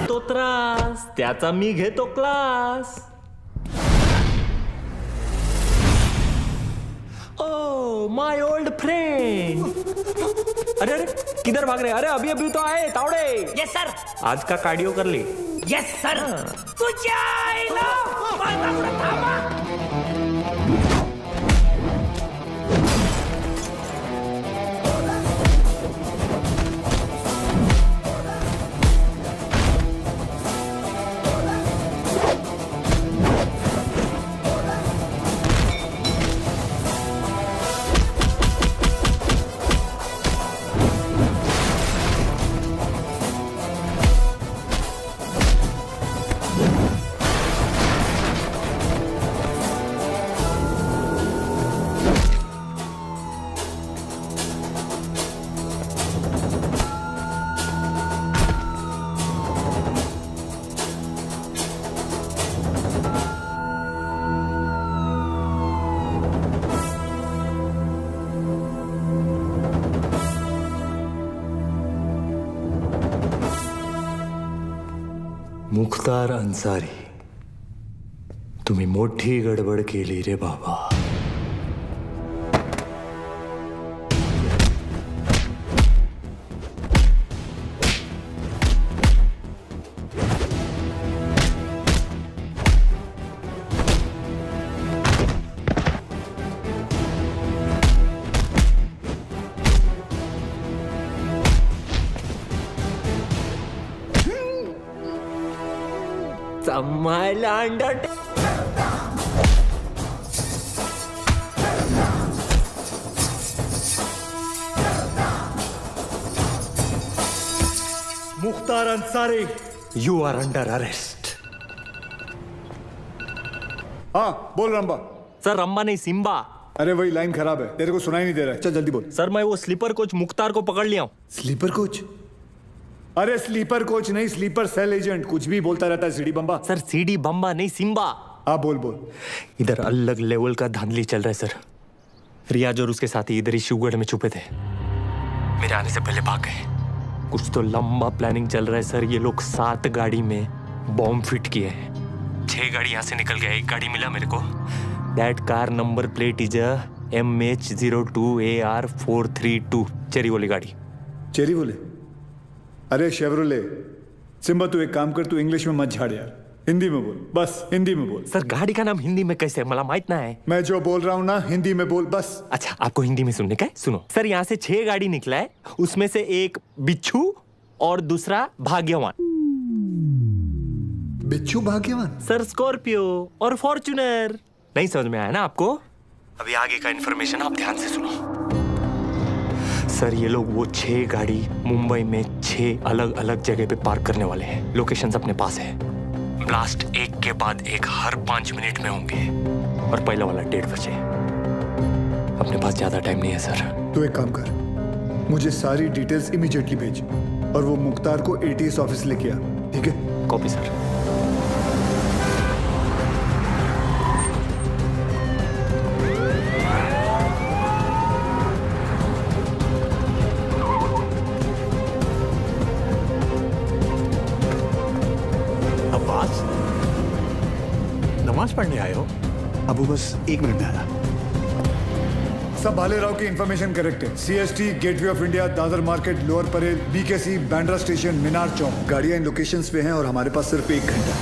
तो त्रास त्याचा मी घेतो class. Oh my old friend. अरे अरे किधर भाग रहे? अरे अभी अभी तो आए तावड़े। Yes sir. आज का कार्डियो कर ली? Yes sir. तुझ्या आईला माझा पुढे थांबा। मुख्तार अन्सारी, तुम्ही मोठी गडबड केली रे बाबा. समायला under Mukhtar Ansari, you are under arrest. हाँ बोल रंबा. सर रंबा नहीं सिम्बा. अरे वही लाइन खराब है, तेरे को सुनाई नहीं दे रहा है. चल जल्दी बोल. सर मैं वो स्लीपर कोच मुख्तार को पकड़ लिया हूँ. Sleeper coach? अरे स्लीपर कोच नहीं, स्लीपर सेल एजेंट. कुछ भी बोलता रहता है सीडी बम्बा. सर सीडी बम्बा नहीं सिम्बा. हाँ बोल बोल. इधर अलग लेवल का धांधली चल रहा है सर. रियाज और उसके साथी इधर ही शिवगढ़ में छुपे थे. मेरे आने से पहले भाग गए. कुछ तो लंबा प्लानिंग चल रहा है सर. ये लोग 7 गाड़ी में बॉम्ब फिट किए हैं. 6 गाड़ी यहाँ से निकल गया. एक गाड़ी मिला मेरे को. That car number plate is MH02AR432. Cherry वाली गाड़ी. चेरी बोले? अरे शेवरोले. सिम्बा तू एक काम कर, तू इंग्लिश में मत झाड़ यार. हिंदी में बोल, बस हिंदी में बोल. सर गाड़ी का नाम हिंदी में कैसे मला माहित ना है. मैं जो बोल रहा हूँ ना हिंदी में बोल बस. अच्छा आपको हिंदी में सुनने का है? सुनो सर, यहाँ से 6 गाड़ी निकला है. उसमें से एक बिच्छू और दूसरा भाग्यवान. बिच्छू भाग्यवान? सर स्कॉर्पियो और फॉर्च्यूनर. नहीं समझ में आया ना आपको? अभी आगे का इन्फॉर्मेशन आप ध्यान से सुनो. सर ये लोग वो 6 गाड़ी मुंबई में 6 अलग अलग जगह पे पार्क करने वाले हैं. लोकेशंस अपने पास है. ब्लास्ट एक के बाद एक हर 5 मिनट में होंगे. और पहला वाला 1:30 बजे. अपने पास ज्यादा टाइम नहीं है सर. तू एक काम कर, मुझे सारी डिटेल्स इमीडिएटली भेज और वो मुख्तार को ATS ऑफिस लेके आ. ठीक है? Copy sir. नमाज पढ़ने आए हो? अबू बस 1 मिनट में आया. सब भाले राव की इंफॉर्मेशन करेक्ट है. CST, gateway of India, Dadar market, Lower Parel, BKC, Bandra station, Minar chowk. गाड़ियां इन लोकेशंस पे हैं और हमारे पास सिर्फ 1 घंटा है.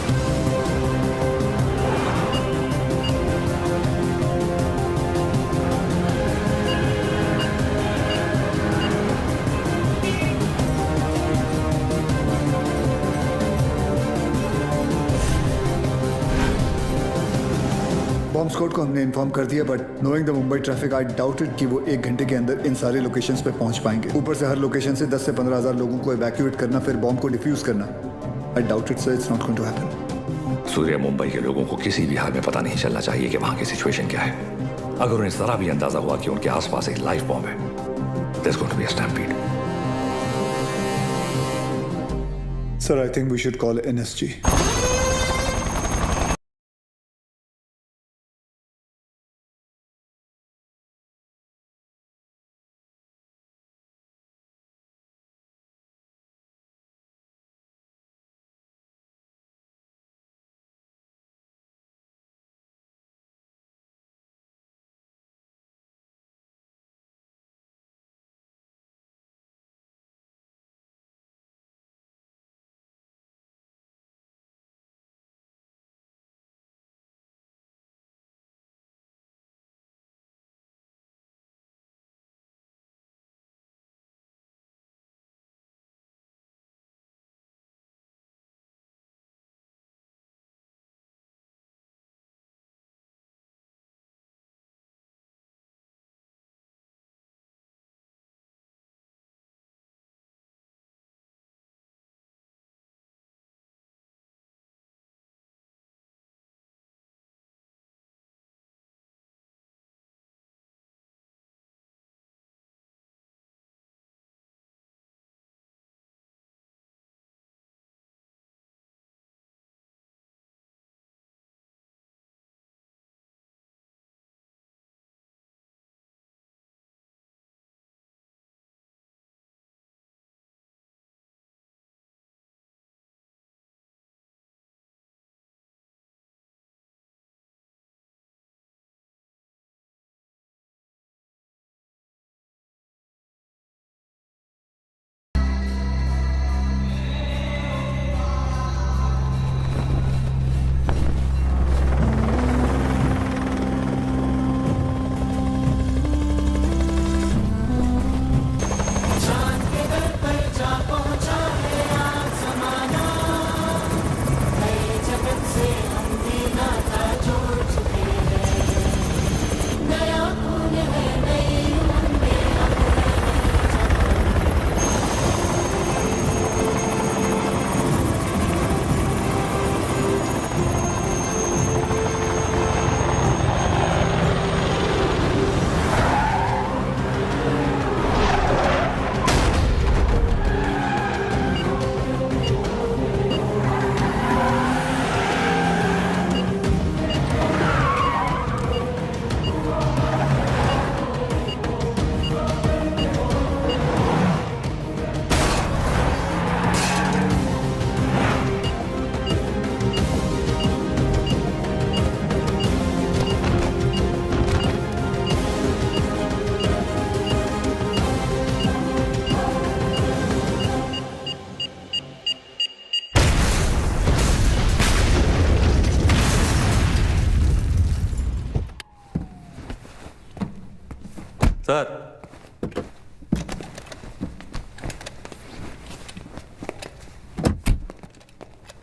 बॉम्ब स्क्वाड को हमने इन्फॉर्म कर दिया, but knowing the Mumbai traffic I doubted कि वो 1 घंटे के अंदर इन सारे लोकेशंस पे पहुंच पाएंगे. ऊपर से हर लोकेशन से 10 से 15 हजार लोगों को इवैक्यूएट करना, फिर बॉम्ब को डिफ्यूज करना. I doubted sir, it's not going to happen. Surya, Mumbai के लोगों को किसी भी हाल में पता नहीं चलना चाहिए कि वहां की सिचुएशन क्या है. अगर उन्हें जरा भी अंदाजा हुआ कि उनके आसपास एक लाइव बॉम्ब है, there is going to be a stampede. Sir I think we should call NSG.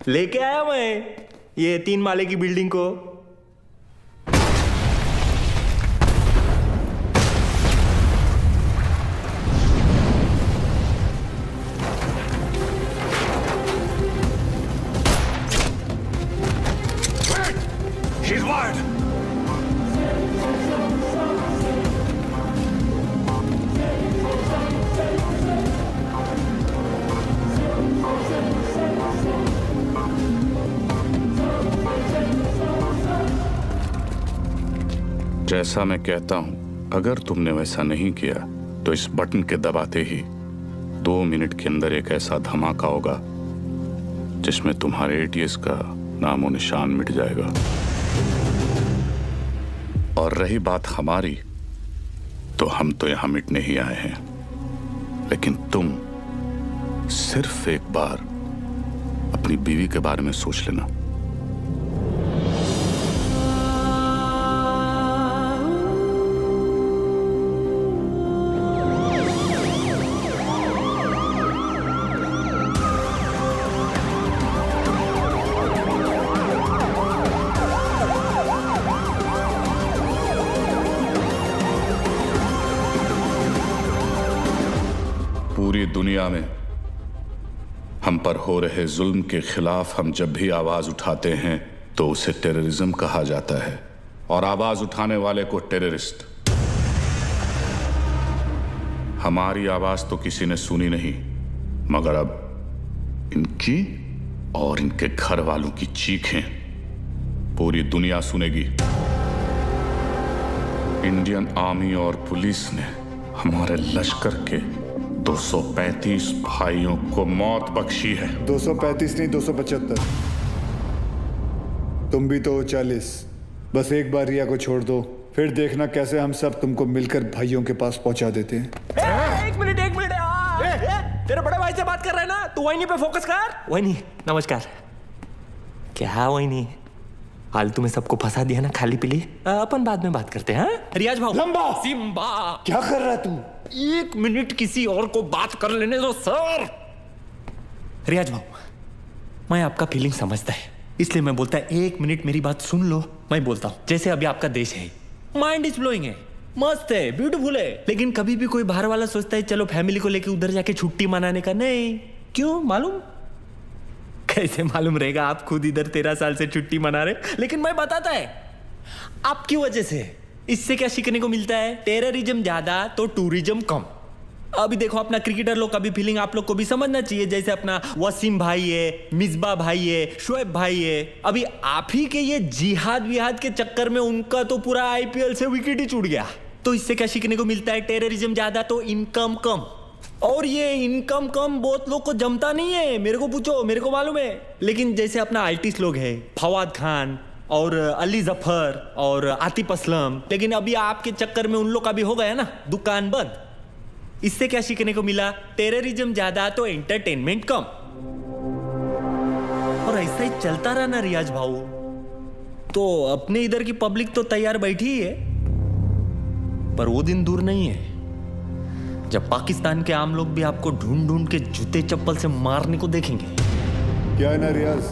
लेके आया मैं ये 3 माले की बिल्डिंग को। She's wired. जैसा मैं कहता हूं, अगर तुमने वैसा नहीं किया तो इस बटन के दबाते ही 2 मिनट के अंदर एक ऐसा धमाका होगा जिसमें तुम्हारे एटीएस का नामो निशान मिट जाएगा। और रही बात हमारी, तो हम तो यहां मिटने ही आए हैं, लेकिन तुम सिर्फ एक बार अपनी बीवी के बारे में सोच लेना। पूरी दुनिया में हम पर हो रहे जुल्म के खिलाफ हम जब भी आवाज उठाते हैं तो उसे टेररिज्म कहा जाता है, और आवाज उठाने वाले को टेररिस्ट। हमारी आवाज तो किसी ने सुनी नहीं, मगर अब इनकी और इनके घर वालों की चीखें पूरी दुनिया सुनेगी। इंडियन आर्मी और पुलिस ने हमारे लश्कर के 235 भाइयों को मौत बख्शी है। 235 नहीं, 275। तुम भी तो 40। बस एक बार रिया को छोड़ दो, फिर देखना कैसे हम सब तुमको मिलकर भाइयों के पास पहुंचा देते हैं। एक मिनट तेरे बड़े भाई से बात कर रहा है ना, तू वही पे फोकस कर। वही नमस्कार। क्या वही फालतू में सबको फंसा दिया ना, खाली पीली। अपन बाद में बात करते हैं। रियाज भाऊ। लंबा सिम्बा क्या कर रहा है तू? 1 मिनट किसी और को बात कर लेने दो सर। रियाज भाऊ, मैं आपका फीलिंग समझता है, इसलिए मैं बोलता है 1 मिनट मेरी बात सुन लो। मैं बोलता हूँ, जैसे अभी आपका देश है, माइंड इज ब्लोइंग है, मस्त है, ब्यूटीफुल है, लेकिन कभी भी कोई बाहर वाला सोचता है चलो फैमिली को लेके उधर जाके छुट्टी मनाने का। नहीं, क्यों मालूम? कैसे मालूम रहेगा? आप खुद इधर 13 साल से छुट्टी मना रहे, लेकिन मैं बताता है आपकी वजह से। इससे क्या सीखने को मिलता है? टेररिज्म ज्यादा तो टूरिज्म कम। अभी देखो अपना क्रिकेटर लोग का भी फीलिंग आप लोग को भी समझना चाहिए। जैसे अपना वसीम भाई है, मिसबा भाई है, शोएब भाई है, अभी आप ही के ये जिहाद विहाद के चक्कर में उनका तो पूरा आईपीएल से विकेट ही छूट गया। तो इससे क्या सीखने को मिलता है? टेररिज्म ज्यादा तो इनकम कम। और ये इनकम कम बहुत लोग को जमता नहीं है, मेरे को पूछो, मेरे को मालूम है। लेकिन जैसे अपना आर्टिस्ट लोग है, फवाद खान और अली जफर और आतिफ असलम, लेकिन अभी आपके चक्कर में उन लोग का भी हो गया ना दुकान बंद। इससे क्या सीखने को मिला? टेररिज्म ज्यादा तो एंटरटेनमेंट कम। और ऐसा ही चलता रहा ना रियाज भाऊ, तो अपने इधर की पब्लिक तो तैयार बैठी ही है, पर वो दिन दूर नहीं है जब पाकिस्तान के आम लोग भी आपको ढूंढ ढूंढ के जूते चप्पल से मारने को देखेंगे। क्या है ना रियाज,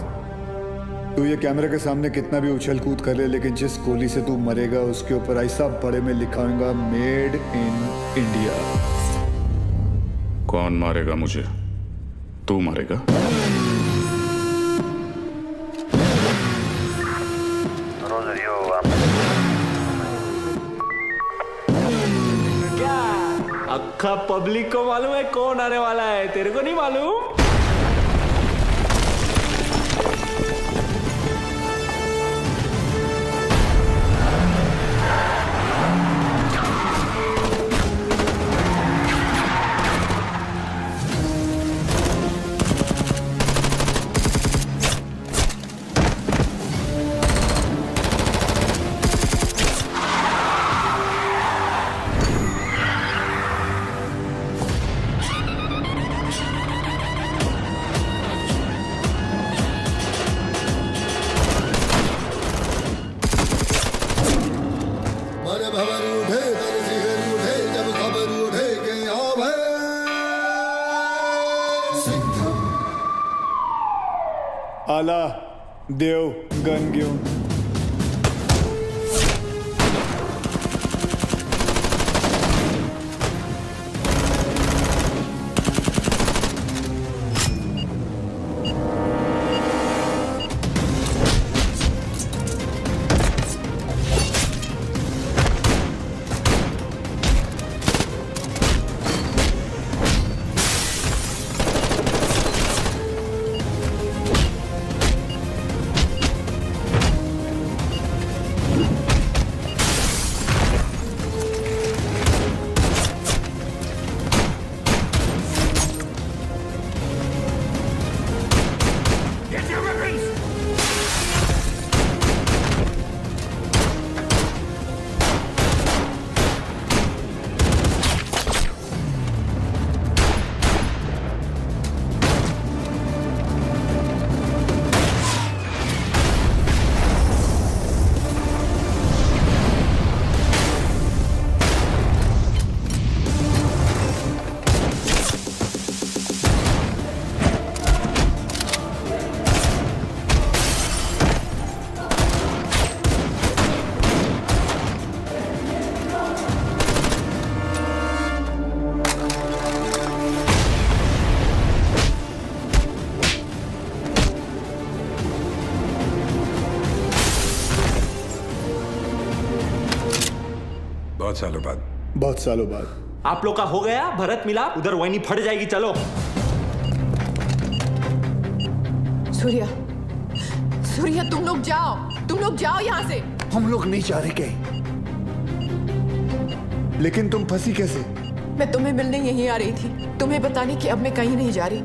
तू ये कैमरे के सामने कितना भी उछल कूद कर ले, लेकिन जिस गोली से तू मरेगा उसके ऊपर ऐसा बड़े में लिखाऊंगा, मेड इन इंडिया। कौन मारेगा मुझे? तू मारेगा? क्या अक्खा पब्लिक को मालूम है कौन आने वाला है? तेरे को नहीं मालूम? आला देव गन घेऊन. बहुत सालों बाद आप लोग का हो गया भरत मिला. उधर वही फट जाएगी. चलो सूर्या, सूर्या तुम लोग जाओ यहाँ से. हम लोग नहीं जा रहे कहीं. लेकिन तुम फंसी कैसे? मैं तुम्हें मिलने यहीं आ रही थी, तुम्हें बताने कि अब मैं कहीं नहीं जा रही.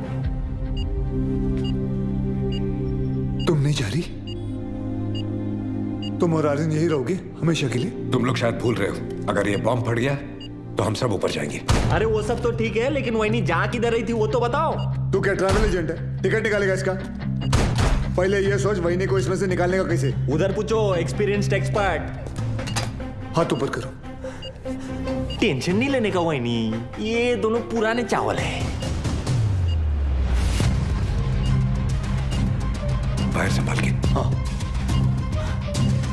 तुम नहीं जा रही? तुम और आर्यन यही रहोगे हमेशा के लिए? तुम लोग शायद भूल रहे हो, अगर ये बॉम्ब फट गया तो हम सब ऊपर जाएंगे. अरे वो सब तो ठीक है, लेकिन वही जा किधर रही थी वो तो बताओ. तू क्या ट्रैवल एजेंट है? टिकट निकालेगा इसका? पहले ये सोच वहीने को इसमें से निकालने का कैसे. उधर पूछो एक्सपीरियंस्ड एक्सपर्ट. हाथ ऊपर करो. टेंशन नहीं लेने का वही. ये दोनों पुराने चावल है. बाहर संभाल के. हाँ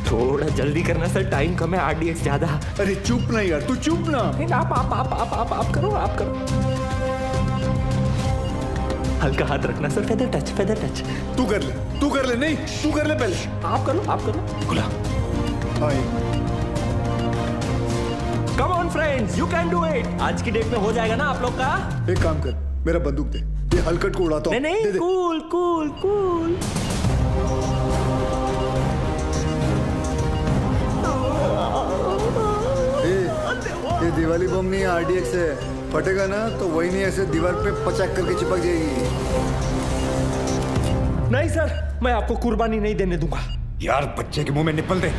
थोड़ा जल्दी करना सर, टाइम कम है. आरडीएक्स ज्यादा. अरे चुप ना यार, तू चुप ना. आप करो. हल्का हाथ रखना सर. Feather touch. तू कर ले. नहीं तू कर ले पहले. आप करो. खुला. Come on friends, you can do it. आज की डेट में हो जाएगा ना आप लोग का. एक काम कर, मेरा बंदूक दे. ये हलकट को उड़ाता हूं. नहीं कूल. ये दिवाली बम नहीं, आरडीएक्स है. फटेगा ना तो वही नहीं ऐसे दीवार पे पचाक करके चिपक जाएगी. नहीं सर, मैं आपको कुर्बानी नहीं देने दूंगा. यार बच्चे के मुंह में निपल दे.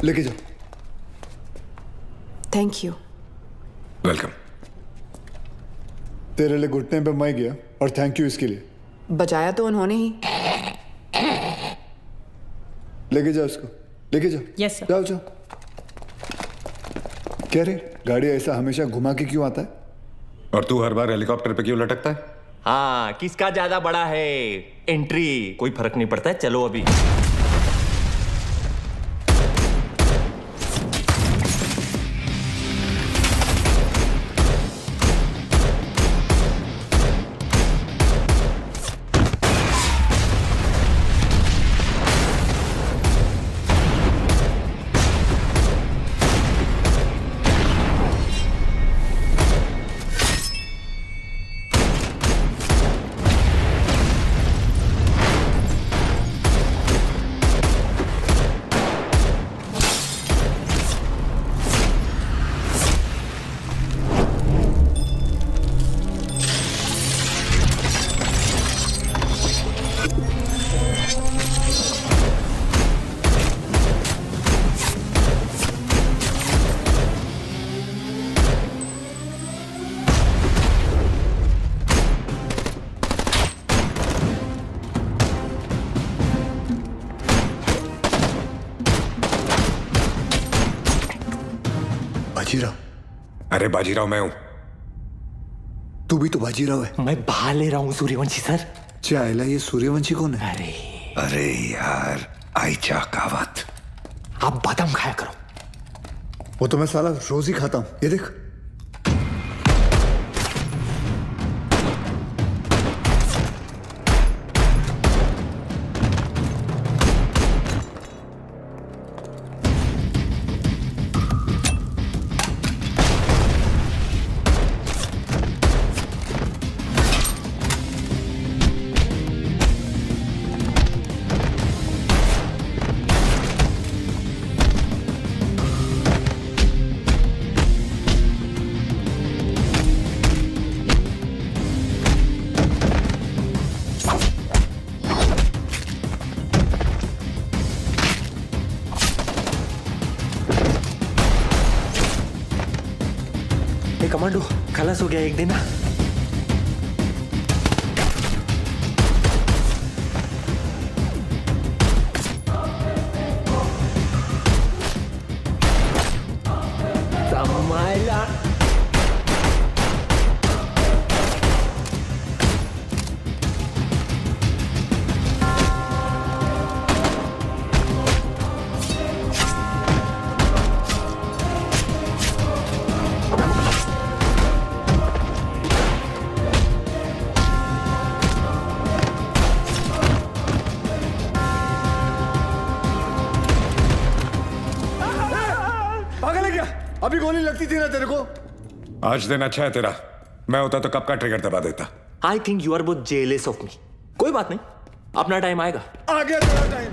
लेके जाओ. Thank you. वेलकम. तेरे लिए घुटने पे मैं गया और थैंक यू इसके लिए. बजाया तो उन्होंने ही. लेके जाओ इसको. लेके जाओ. Yes sir. जाओ. क्या रे, गाड़ी ऐसा हमेशा घुमा के क्यों आता है? और तू हर बार हेलीकॉप्टर पे क्यों लटकता है? हाँ, किसका ज्यादा बड़ा है एंट्री, कोई फर्क नहीं पड़ता है. चलो अभी. अरे बाजीराव मैं हूं। तू भी तो बाजीराव है। मैं बाहर ले रहा हूँ सूर्यवंशी सर। चाइला ये सूर्यवंशी कौन है? अरे यार आइचा कावत। आप बादाम खाया करो। वो तो मैं साला रोज ही खाता हूं, ये देख। कमांडो खलास हो गया एक दिन। संभाला। अभी गोली लगती थी ना तेरे को। आज दिन अच्छा है तेरा, मैं होता तो कब का ट्रिगर दबा देता। I think you are both jealous of me. कोई बात नहीं, अपना टाइम आएगा। आ गया तेरा टाइम।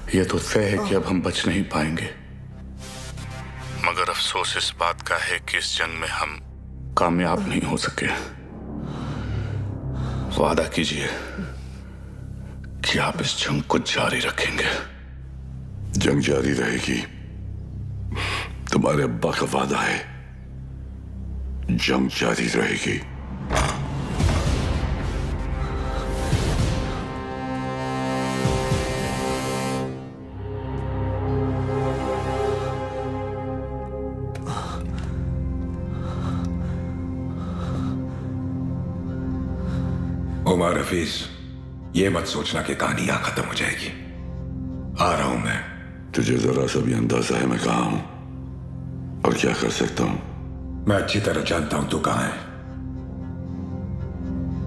ये तो तय है कि अब हम बच नहीं पाएंगे, मगर अफसोस इस बात का है कि इस जंग में हम कामयाब नहीं हो सके। वादा कीजिए कि आप इस जंग को जारी रखेंगे। जंग जारी रहेगी, तुम्हारे अब्बा का वादा है। जंग जारी रहेगी। उमर हफीज, ये मत सोचना कि कहानी यहां खत्म हो जाएगी। आ रहा हूं मैं। तुझे जरा सा भी अंदाजा है मैं कहां हूं और क्या कर सकता हूं? मैं अच्छी तरह जानता हूं तू कहां है।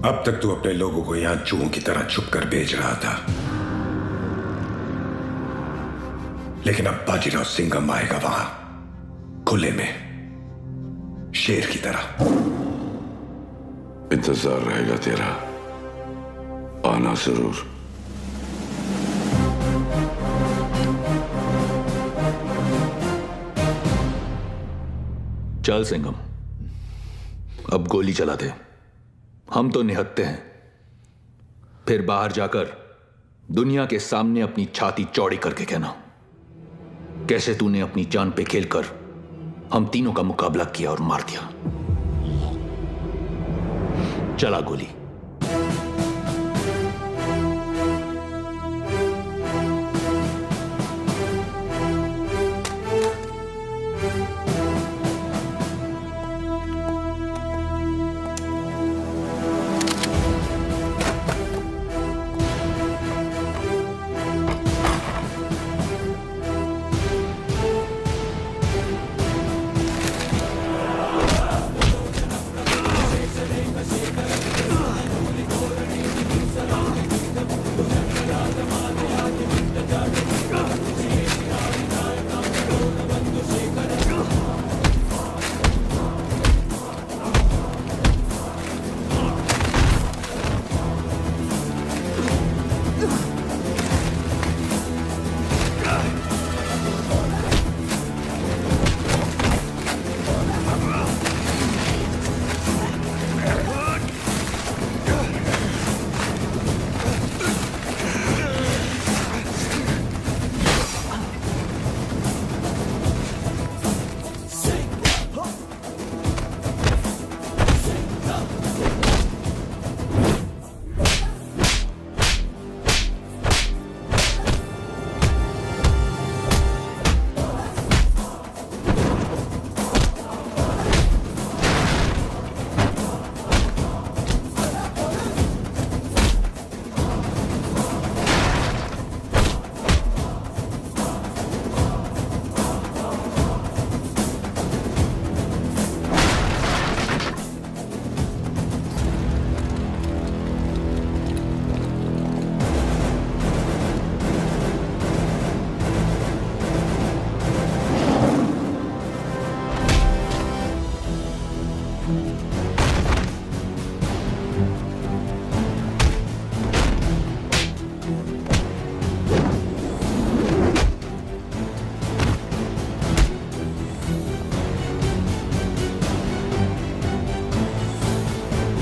अब तक तू अपने लोगों को यहां चूहों की तरह छुप कर बेच रहा था, लेकिन अब बाजीराव सिंघम आएगा वहां खुले में, शेर की तरह। इंतजार रहेगा तेरा, आना जरूर। चल सिंघम, अब गोली चला दे, हम तो निहत्ते हैं, फिर बाहर जाकर दुनिया के सामने अपनी छाती चौड़ी करके कहना कैसे तूने अपनी जान पे खेलकर हम तीनों का मुकाबला किया और मार दिया। चला गोली।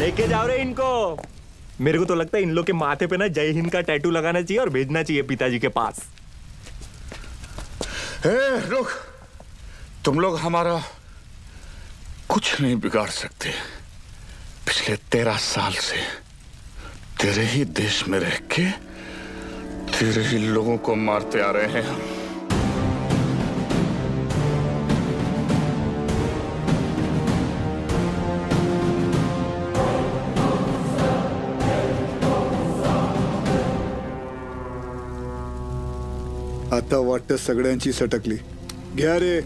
लेके जाओ रे इनको। मेरे को तो लगता है इन लोग के माथे पे ना जय हिंद का टैटू लगाना चाहिए और भेजना चाहिए पिताजी के पास। रुक, तुम लोग हमारा कुछ नहीं बिगाड़ सकते। पिछले 13 साल से तेरे ही देश में रह के तेरे ही लोगों को मारते आ रहे हैं हम। आता वाटतं सगळ्यांची सटकली. घ्या रे.